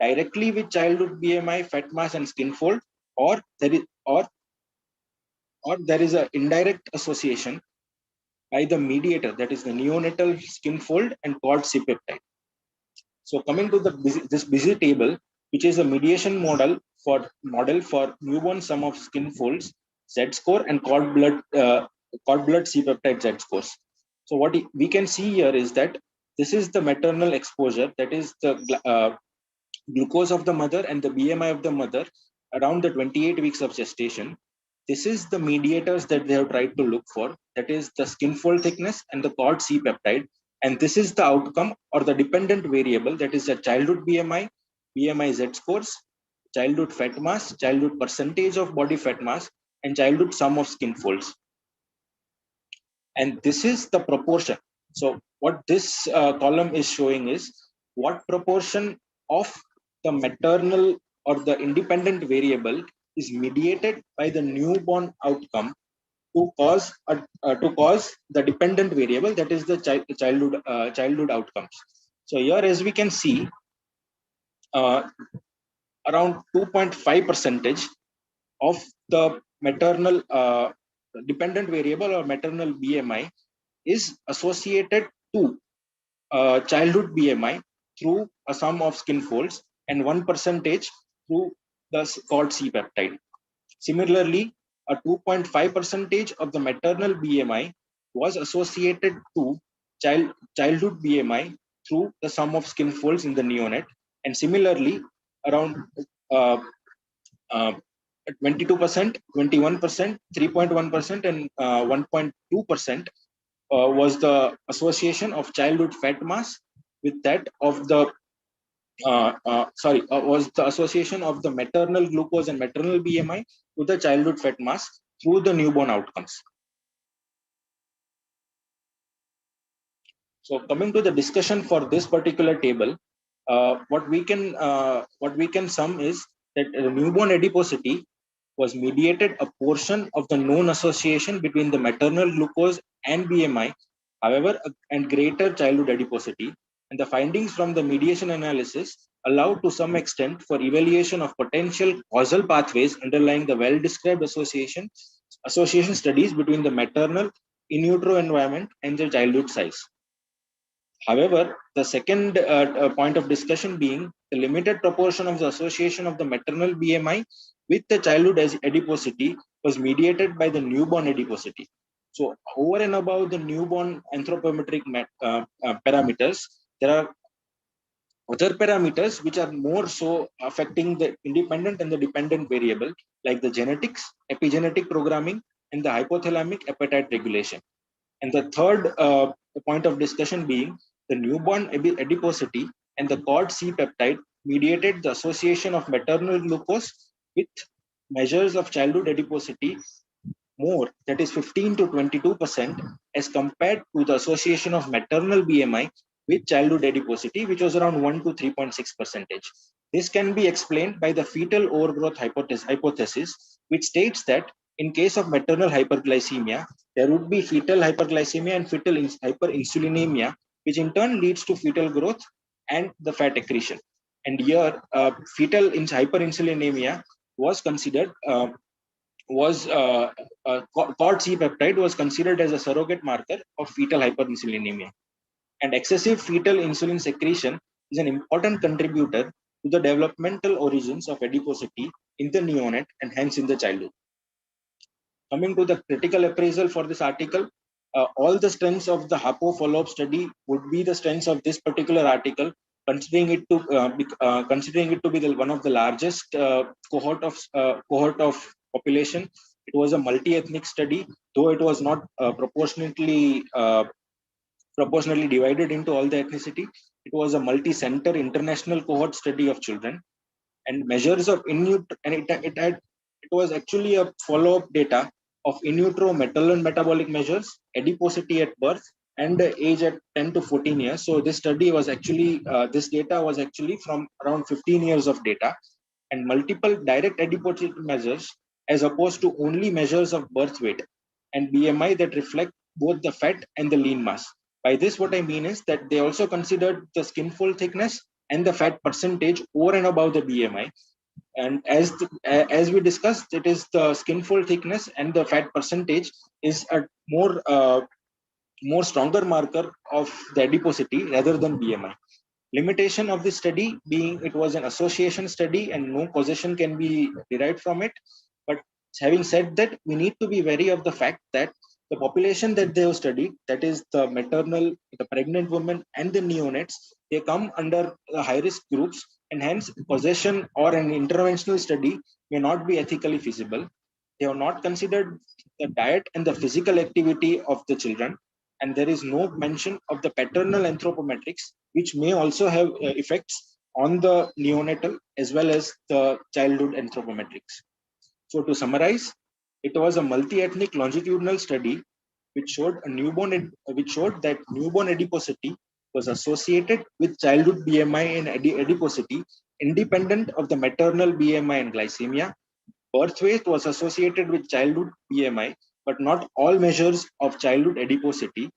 directly with childhood BMI, fat mass, and skin fold, or there is an indirect association by the mediator, that is the neonatal skin fold and cord C-peptide. So coming to this busy table, which is a mediation model for newborn sum of skin folds, Z-score, and cord blood C-peptide Z-scores. So what we can see here is that this is the maternal exposure, that is the glucose of the mother and the BMI of the mother around the 28 weeks of gestation. This is the mediators that they have tried to look for, that is the skin fold thickness and the cord C-peptide. And this is the outcome or the dependent variable, that is the childhood BMI, BMI Z-scores, childhood fat mass, childhood percentage of body fat mass, and childhood sum of skin folds. And this is the proportion. So what this column is showing is what proportion of the maternal or the independent variable is mediated by the newborn outcome to cause the dependent variable, that is the childhood outcomes. So here, as we can see, around 2.5% of the maternal dependent variable or maternal BMI is associated to childhood BMI through a sum of skin folds, and 1% through the cord C-peptide. Similarly, a 2.5% of the maternal BMI was associated to childhood BMI through the sum of skin folds in the neonate, and similarly, around 22%, 21%, 3.1%, and 1.2% was the association of childhood fat mass with that of the was the association of the maternal glucose and maternal BMI to the childhood fat mass through the newborn outcomes. So coming to the discussion for this particular table, what we can sum is that newborn adiposity was mediated a portion of the known association between the maternal glucose and BMI, however, and greater childhood adiposity. And the findings from the mediation analysis allow to some extent for evaluation of potential causal pathways underlying the well-described association studies between the maternal in utero environment and the childhood size. However, the second point of discussion being the limited proportion of the association of the maternal BMI with the childhood adiposity was mediated by the newborn adiposity. So over and above the newborn anthropometric parameters, there are other parameters which are more so affecting the independent and the dependent variable, like the genetics, epigenetic programming, and the hypothalamic appetite regulation. And the third point of discussion being the newborn adiposity and the cord C-peptide mediated the association of maternal glucose with measures of childhood adiposity more, that is 15 to 22%, as compared to the association of maternal BMI with childhood adiposity, which was around 1 to 3.6%. This can be explained by the fetal overgrowth hypothesis, which states that in case of maternal hyperglycemia, there would be fetal hyperglycemia and fetal hyperinsulinemia, which in turn leads to fetal growth and the fat accretion. And here, fetal hyperinsulinemia was considered, cord C-peptide was considered as a surrogate marker of fetal hyperinsulinemia. And excessive fetal insulin secretion is an important contributor to the developmental origins of adiposity in the neonate and hence in the childhood. Coming to the critical appraisal for this article, all the strengths of the HAPO follow-up study would be the strengths of this particular article, considering it to be one of the largest cohort of population. It was a multi-ethnic study, though it was not proportionally divided into all the ethnicity. It was a multi-center international cohort study of children, and measures of it was actually a follow-up data of in utero maternal metabolic measures, adiposity at birth, and age at 10 to 14 years. So this study was actually, this data was actually from around 15 years of data, and multiple direct adiposity measures as opposed to only measures of birth weight and BMI that reflect both the fat and the lean mass. By this, what I mean is that they also considered the skin fold thickness and the fat percentage over and above the BMI. And as we discussed, it is the skin fold thickness and the fat percentage is a more stronger marker of the adiposity rather than BMI. Limitation of this study being it was an association study and no causation can be derived from it. But having said that, we need to be wary of the fact that the population that they have studied, that is the maternal, the pregnant women and the neonates, they come under the high risk groups, and hence causation or an interventional study may not be ethically feasible. They have not considered the diet and the physical activity of the children, and there is no mention of the paternal anthropometrics, which may also have effects on the neonatal as well as the childhood anthropometrics. So to summarize, it was a multi-ethnic longitudinal study which showed that newborn adiposity was associated with childhood BMI and adiposity independent of the maternal BMI and glycemia. Birth weight was associated with childhood BMI, but not all measures of childhood adiposity,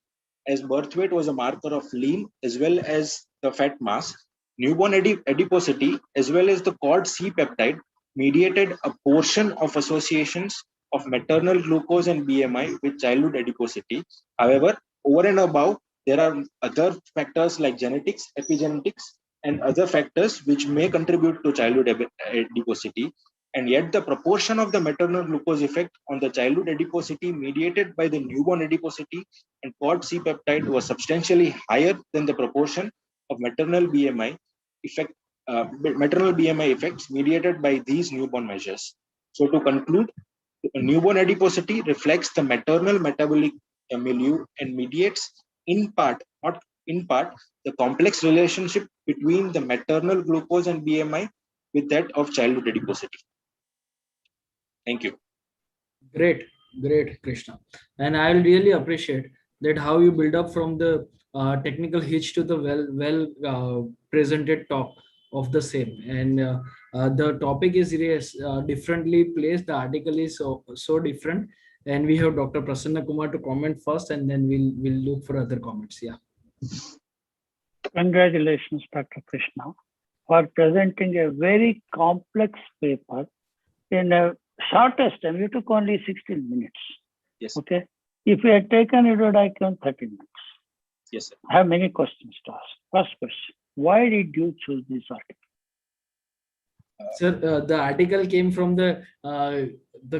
as birth weight was a marker of lean as well as the fat mass. Newborn adiposity as well as the cord C peptide mediated a portion of associations of maternal glucose and BMI with childhood adiposity. However, over and above, there are other factors like genetics, epigenetics, and other factors which may contribute to childhood adiposity. And yet the proportion of the maternal glucose effect on the childhood adiposity mediated by the newborn adiposity and cord C peptide was substantially higher than the proportion of maternal BMI effects mediated by these newborn measures. So to conclude, newborn adiposity reflects the maternal metabolic milieu and mediates in part, not in part, the complex relationship between the maternal glucose and BMI with that of childhood adiposity. Thank you. Great, Krishna. And I'll really appreciate that how you build up from the technical hitch to the well presented talk of the same. And the topic is differently placed. The article is so different. And we have Dr. Prasanna Kumar to comment first, and then we'll look for other comments. Yeah. Congratulations, Dr. Krishna, for presenting a very complex paper in a shortest time. You took only 16 minutes. Yes. Okay. If you had taken it, would have taken 30 minutes. Yes, sir. I have many questions to ask. First question: why did you choose this article? Sir, the article came from the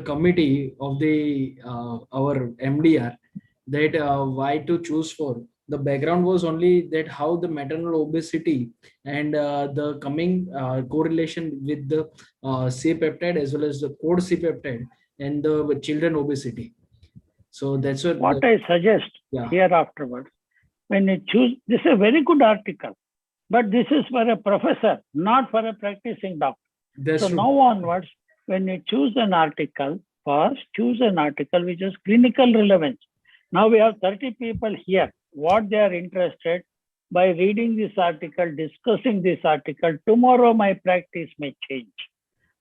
committee of the our MDR, that why to choose for. The background was only that how the maternal obesity and the coming correlation with the C-peptide as well as the cord C-peptide and the children obesity. So that's what I suggest here afterwards. When you choose, this is a very good article, but this is for a professor, not for a practicing doctor. That's so true. Now onwards, when you choose an article, first choose an article which is clinical relevance. Now we have 30 people here. What they are interested by reading this article, discussing this article, tomorrow my practice may change.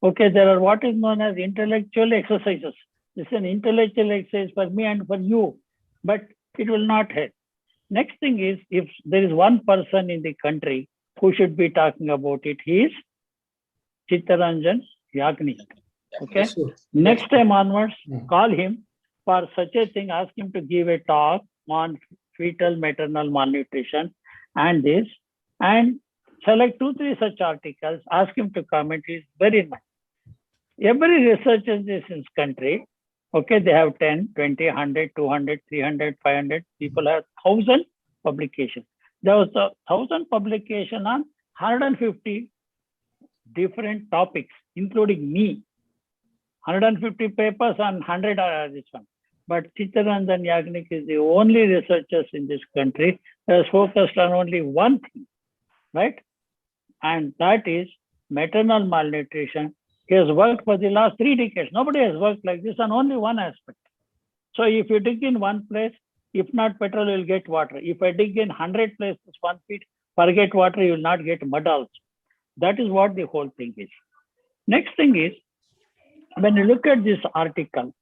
Okay, there are what is known as intellectual exercises. This is an intellectual exercise for me and for you, but it will not help. Next thing is, if there is one person in the country who should be talking about it, he is Chittaranjan Yagnik. Okay. Next time onwards, call him for such a thing. Ask him to give a talk on fetal maternal malnutrition and this, and select 2-3 such articles. Ask him to comment. He's very nice. Every researcher in this country, okay, they have 10, 20, 100, 200, 300, 500. People have 1,000 publications. There was 1,000 publication on 150 different topics, including me. 150 papers on 100 are this one. But Chittaranjan Yagnik is the only researchers in this country that is focused on only one thing, right? And that is maternal malnutrition. He has worked for the last 3 decades. Nobody has worked like this on only one aspect. So if you dig in one place, if not petrol, you'll get water. If I dig in 100 places, 1 feet, forget water, you will not get mud also. That is what the whole thing is. Next thing is, when you look at this article,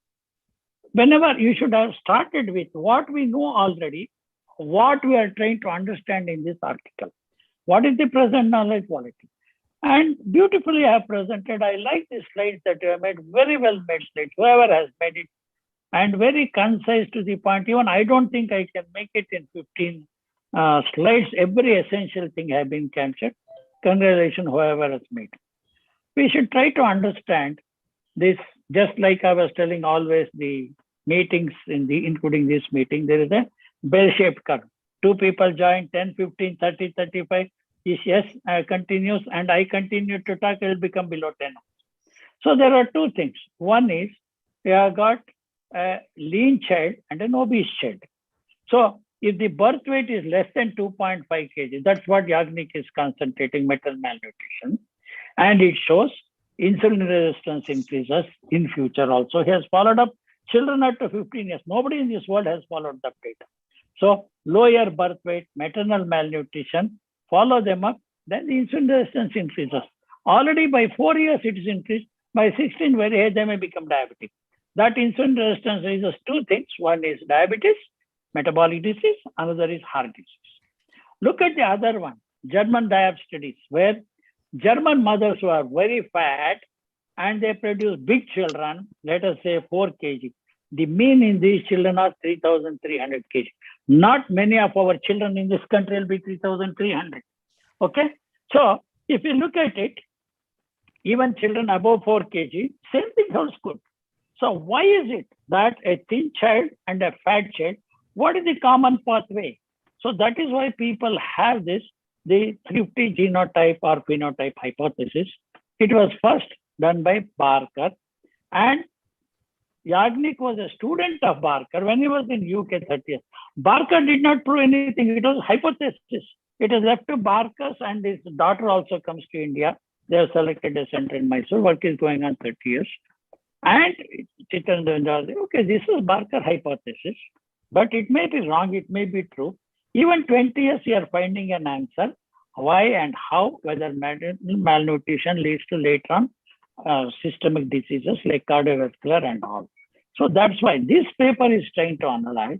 whenever you should have started with what we know already, what we are trying to understand in this article. What is the present knowledge quality? And beautifully I have presented. I like the slides that you have made, very well made slides, whoever has made it, and very concise to the point. Even I don't think I can make it in 15 slides, every essential thing have been captured. Congratulations, whoever has made. We should try to understand this, just like I was telling always the meetings including this meeting, there is a bell-shaped curve. 2 people join, 10, 15, 30, 35. Yes, continues, and I continue to talk, it will become below 10. So there are 2 things. One is we have got a lean child and an obese child. So if the birth weight is less than 2.5 kg, that's what Yagnik is concentrating, maternal malnutrition. And it shows insulin resistance increases in future also. He has followed up children up to 15 years. Nobody in this world has followed that data. So lower birth weight, maternal malnutrition, follow them up, then the insulin resistance increases. Already by 4 years it is increased. By 16 very age they may become diabetic. That insulin resistance raises 2 things. One is diabetes, metabolic disease, another is heart disease. Look at the other one, German diet studies, where German mothers who are very fat and they produce big children, let us say 4 kg. The mean in these children are 3,300 kg. Not many of our children in this country will be 3,300. Okay. So if you look at it, even children above 4 kg, same thing holds good. So why is it that a thin child and a fat child, what is the common pathway? So that is why people have this, the thrifty genotype or phenotype hypothesis. It was first done by Barker, and Yagnik was a student of Barker when he was in UK 30 years. Barker did not prove anything. It was hypothesis. It is left to Barker, and his daughter also comes to India. They have selected a center in Mysore. Work is going on 30 years. And okay, this is Barker hypothesis, but it may be wrong, it may be true. Even 20 years, you are finding an answer, why and how, whether malnutrition leads to later on systemic diseases like cardiovascular and all. So that's why this paper is trying to analyze,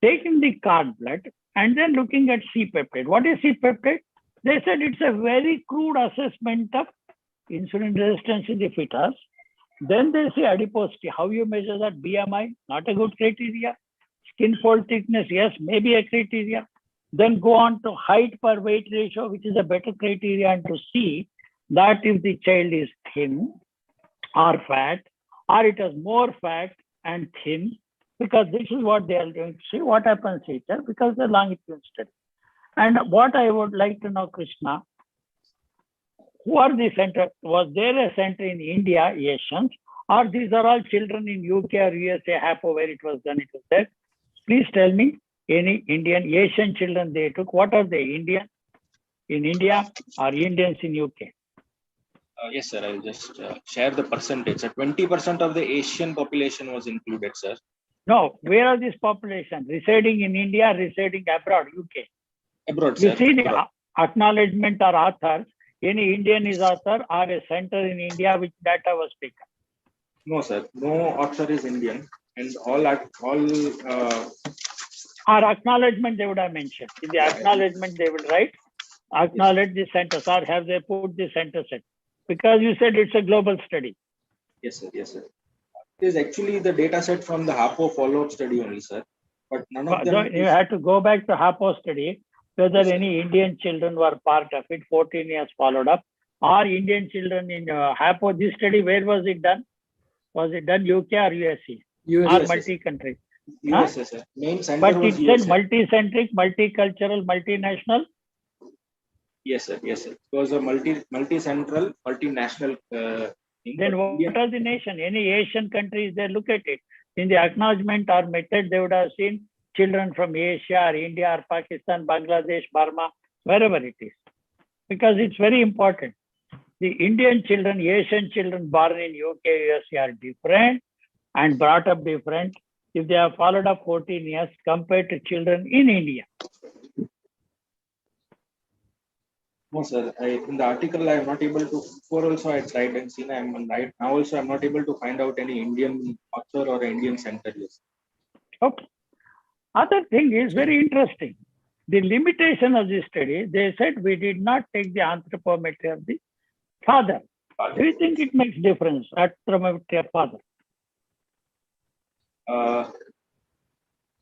taking the cord blood and then looking at C-peptide. What is C-peptide? They said it's a very crude assessment of insulin resistance in the fetus. Then they say adiposity. How you measure that? BMI, not a good criteria. Skin fold thickness, yes, maybe a criteria. Then go on to height per weight ratio, which is a better criteria, and to see that if the child is thin or fat, or it has more fat and thin, because this is what they are going to see, what happens later, because the longitudinal study. And what I would like to know, Krishna, who are the center? Was there a center in India, Asians, or these are all children in UK or USA, HAPO, where it was done, it was there? Please tell me, any Indian, Asian children they took, what are they, Indian in India or Indians in UK? Yes, sir. I'll just share the percentage. 20% of the Asian population was included, sir. No, where are this population? Residing in India, residing abroad, UK? Abroad, You sir. see the Abroad. acknowledgement or authors, any Indian is author or a center in India which data was taken? No, sir. No author is Indian, and all or acknowledgement they would have mentioned. In the acknowledgement they will write, acknowledge the centers, or have they put the center set? Because you said it's a global study. Yes, sir. Yes, sir. It is actually the data set from the HAPO follow-up study only, sir. But none of them. You have to go back to HAPO study, whether Yes, sir. any Indian children were part of it, 14 years followed up, or Indian children in HAPO. This study, where was it done? Was it done UK or USA? US. Or multi-country? USA, sir. Main center But was it said USA. multi-centric, multicultural, multinational. Yes, sir. Yes, sir. It was a multi-central, multinational thing. Then but what Indian- are the nation? Any Asian countries, they look at it. In the acknowledgement or method, they would have seen children from Asia or India or Pakistan, Bangladesh, Burma, wherever it is. Because it's very important. The Indian children, Asian children born in UK, USA are different and brought up different if they have followed up 14 years compared to children in India. No, sir. In the article, I am not able to. Before also, I tried and seen. I'm right now. Also, I'm not able to find out any Indian author or Indian center list. Okay. Other thing is very interesting. The limitation of this study, they said we did not take the anthropometry of the father. Do you think it makes difference, anthropometry of father?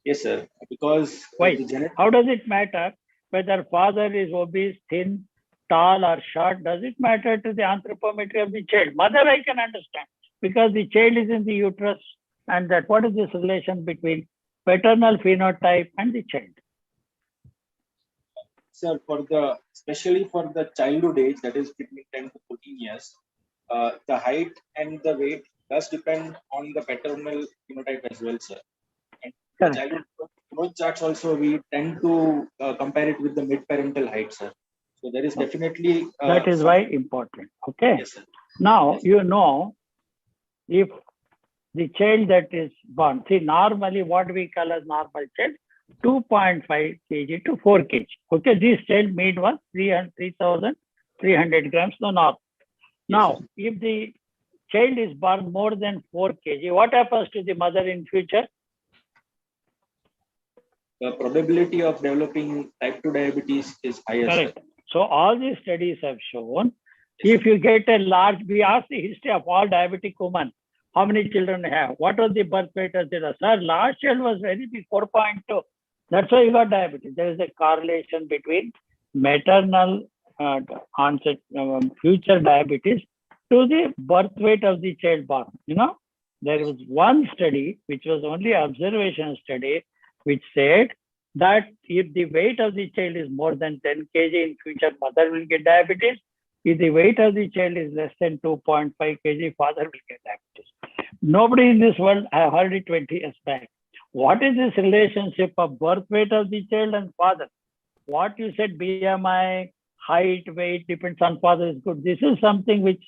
Yes, sir. Because Why? the How does it matter? whether father is obese, thin, tall or short, does it matter to the anthropometry of the child? Mother I can understand because the child is in the uterus, and that what is this relation between paternal phenotype and the child? Sir, especially for the childhood age, that is between 10 to 14 years, the height and the weight does depend on the paternal phenotype as well, sir. And the Correct. childhood growth charts also, we tend to compare it with the mid-parental height, sir. So there is Okay. definitely That is why important. Okay. Yes, sir. Now, Yes. you know, if the child that is born, see, normally what we call as normal child, 2.5 kg to 4 kg. Okay, this child made was 3,300 grams, no normal. Now, sir. if the child is born more than 4 kg, what happens to the mother in future? The probability of developing type 2 diabetes is higher, Correct. sir. So all these studies have shown, Yes, if you get a large, we ask the history of all diabetic women, how many children have? What was the birth weight of the sir? Last child was very big, 4.2. That's why you got diabetes. There is a correlation between maternal onset, future diabetes to the birth weight of the child born. You know, there was one study, which was only observation study, which said that if the weight of the child is more than 10 kg in future, mother will get diabetes. If the weight of the child is less than 2.5 kg, father will get diabetes. Nobody in this world, I have heard it 20 years back. What is this relationship of birth weight of the child and father? What you said, BMI, height, weight depends on father is good. This is something which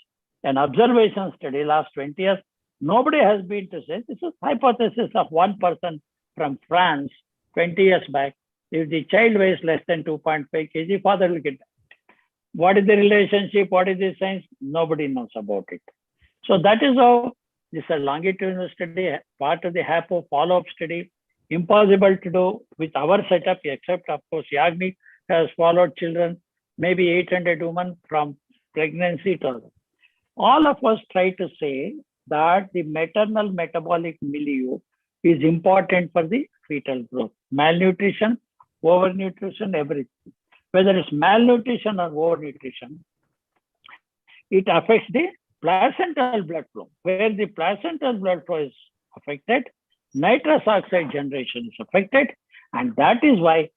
an observation study last 20 years, nobody has been to say. This is hypothesis of one person from France 20 years back. If the child weighs less than 2.5 kg, father will get that. What is the relationship? What is the science? Nobody knows about it. So that is how this is a longitudinal study, part of the HAPO follow-up study. Impossible to do with our setup, except of course Yagnik has followed children, maybe 800 women from pregnancy to all of us try to say that the maternal metabolic milieu is important for the fetal growth. Malnutrition, overnutrition, everything. Whether it's malnutrition or overnutrition, it affects the placental blood flow. Where the placental blood flow is affected, nitrous oxide generation is affected. And that is why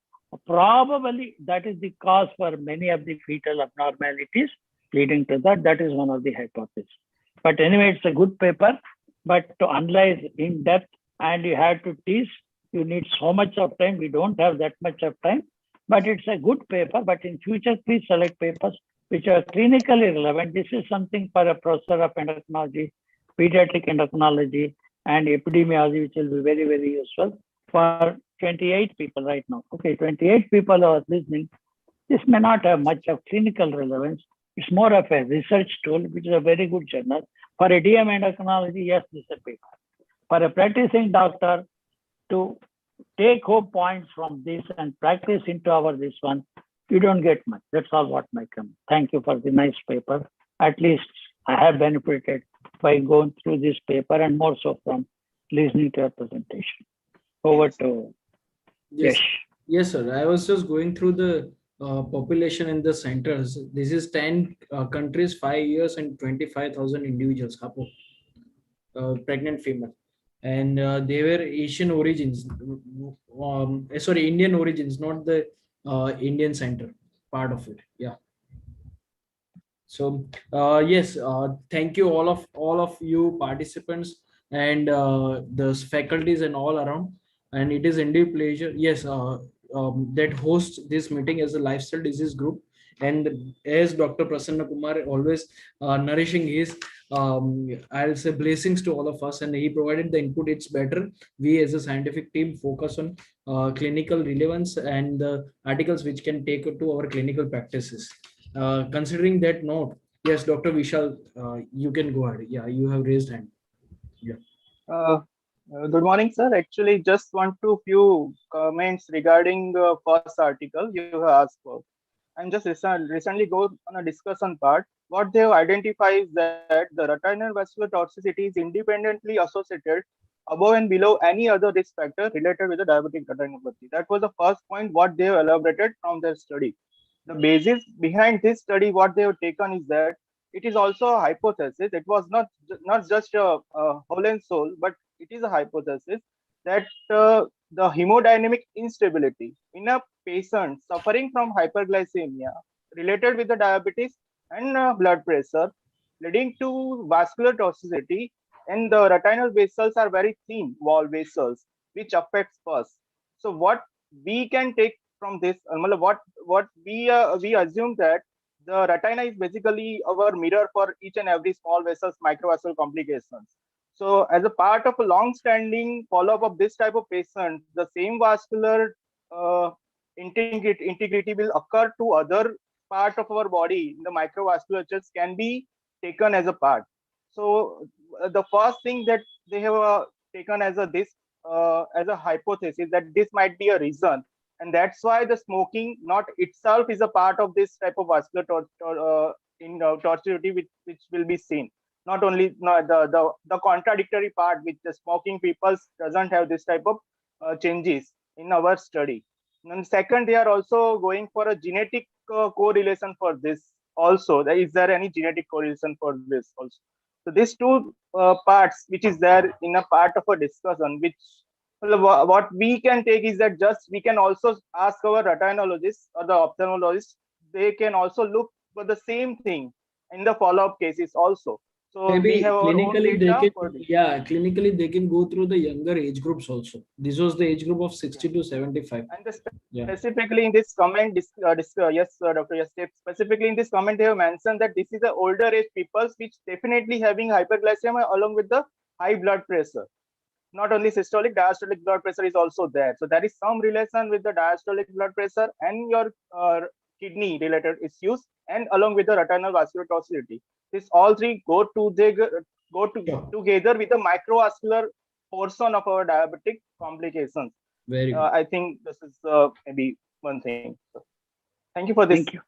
probably that is the cause for many of the fetal abnormalities leading to that. That is one of the hypotheses. But anyway, it's a good paper, but to analyze in depth and you have to teach, you need so much of time. We don't have that much of time, but it's a good paper. But in future, please select papers which are clinically relevant. This is something for a professor of endocrinology, pediatric endocrinology, and epidemiology, which will be very, very useful for 28 people right now. Okay, 28 people are listening. This may not have much of clinical relevance. It's more of a research tool, which is a very good journal. For a DM endocrinology, yes, this is a paper. For a practicing doctor to take home points from this and practice into our this one, you don't get much. That's all what my comment. Thank you for the nice paper. At least I have benefited by going through this paper and more so from listening to your presentation. Over to Yes, Yesh. yes, sir. I was just going through the population in the centers. This is 10 countries, 5 years, and 25,000 individuals, pregnant female. And they were Asian origins, sorry, Indian origins, not the Indian center part of it. Yeah. So yes, thank you all of you participants and the faculties and all around. And it is indeed pleasure. Yes, that hosts this meeting as a lifestyle disease group. And as Dr. Prasanna Kumar always nourishing his, I'll say blessings to all of us, and he provided the input. It's better we as a scientific team focus on clinical relevance and the articles which can take to our clinical practices. Considering that note, yes, Dr. Vishal, you can go ahead. Yeah, you have raised hand. Yeah. Good morning, sir. Actually, just want to few comments regarding the first article you have asked for. I'm just recently go on a discussion part. What they have identified is that the retinal vascular toxicity is independently associated above and below any other risk factor related with the diabetic retinopathy. That was the first point what they have elaborated from their study. The basis behind this study, what they have taken is that it is also a hypothesis. It was not just a whole and soul, but it is a hypothesis that the hemodynamic instability in a patient suffering from hyperglycemia related with the diabetes and blood pressure leading to vascular toxicity, and the retinal vessels are very thin wall vessels which affects first. So what we can take from this, what we assume that the retina is basically our mirror for each and every small vessels microvascular complications. So as a part of a long-standing follow-up of this type of patient, the same vascular integrity will occur to other part of our body. The microvasculatures can be taken as a part. So the first thing that they have taken as a hypothesis that this might be a reason, and that's why the smoking not itself is a part of this type of vascular tortuosity which will be seen. Not only the contradictory part with the smoking people doesn't have this type of changes in our study. And second, they are also going for a genetic correlation for this also. Is there any genetic correlation for this also? So these two parts which is there in a part of a discussion, which what we can take is that just we can also ask our retinologists or the ophthalmologists. They can also look for the same thing in the follow-up cases also. So Maybe we have our own clinically data they for can, this. clinically they can go through the younger age groups also. This was the age group of 60 to 75. And Yeah. specifically in this comment, yes, Dr. Yes, specifically in this comment, they have mentioned that this is the older age people which definitely having hyperglycemia along with the high blood pressure. Not only systolic, diastolic blood pressure is also there. So there is some relation with the diastolic blood pressure and your kidney related issues, and along with the retinal vascular toxicity. This all three go together with the microvascular portion of our diabetic complications. Very good. I think this is maybe one thing. So, thank you for this. Thank you.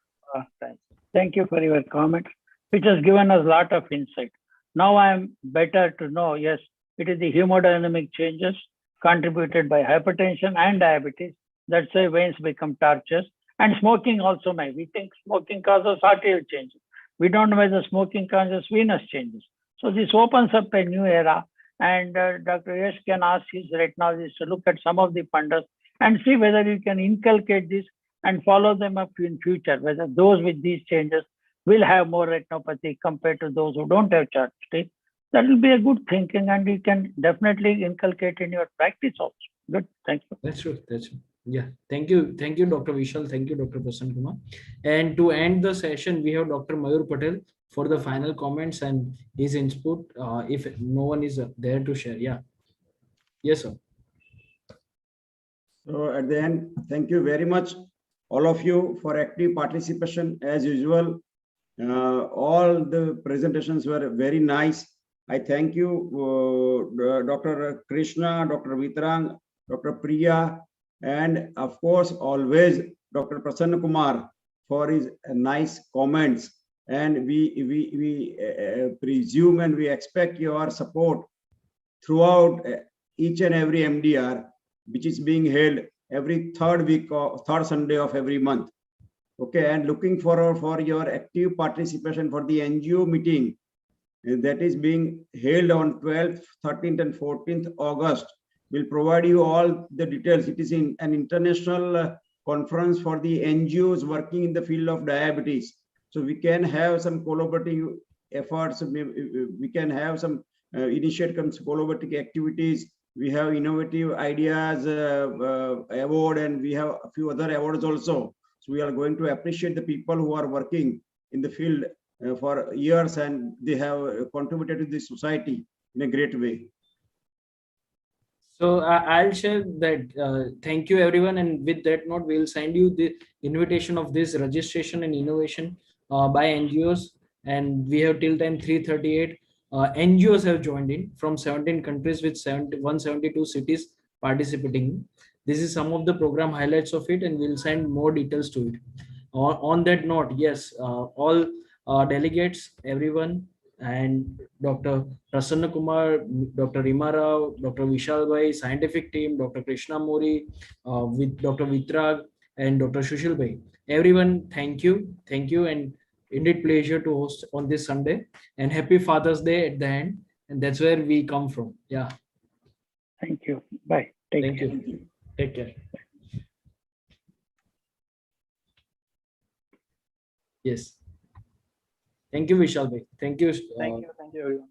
Time. Thank you for your comment, which has given us a lot of insight. Now I am better to know, yes, it is the hemodynamic changes contributed by hypertension and diabetes. That's why veins become tortuous. And smoking also may. We think smoking causes arterial changes. We don't know whether smoking causes venous changes. So this opens up a new era. And Dr. Yash can ask his retinologist to look at some of the funders and see whether you can inculcate this and follow them up in future, whether those with these changes will have more retinopathy compared to those who don't have chart state. That will be a good thinking, and you can definitely inculcate in your practice also. Good, thank you. That's true. That's true. Yeah. Thank you, Dr. Vishal. Thank you, Dr. Prasanna Kumar. And to end the session, we have Dr. Mayur Patel for the final comments and his input. If no one is there to share, yeah. Yes, sir. So at the end, thank you very much, all of you, for active participation as usual. All the presentations were very nice. I thank you, Dr. Krishna, Dr. Vitrang, Dr. Priya, and of course, always Dr. Prasanna Kumar for his nice comments. And we presume and we expect your support throughout each and every MDR, which is being held every third Sunday of every month. Okay, and looking forward for your active participation for the NGO meeting that is being held on 12th, 13th, and 14th August. We'll provide you all the details. It is in an international conference for the NGOs working in the field of diabetes. So we can have some collaborative efforts. We can have some initiate collaborative activities. We have innovative ideas award, and we have a few other awards also. So we are going to appreciate the people who are working in the field for years, and they have contributed to the society in a great way. So I'll share that. Thank you, everyone. And with that note, we'll send you the invitation of this registration and innovation by NGOs. And we have till time 3:38. NGOs have joined in from 17 countries with 172 cities participating. This is some of the program highlights of it, and we'll send more details to it. On that note, yes, all delegates, everyone, and Dr. Prasanna Kumar, Dr. Rima Rao, Dr. Vishal Bhai, scientific team, Dr. Krishna Mori, with Dr. Vitrag and Dr. Sushil Bhai. Everyone, thank you, and indeed pleasure to host on this Sunday. And happy Father's Day at the end, and that's where we come from. Yeah, Thank you. Bye. Take thank care. you. Take care. Yes. Thank you, Vishal Bhai. Thank you. Thank you everyone.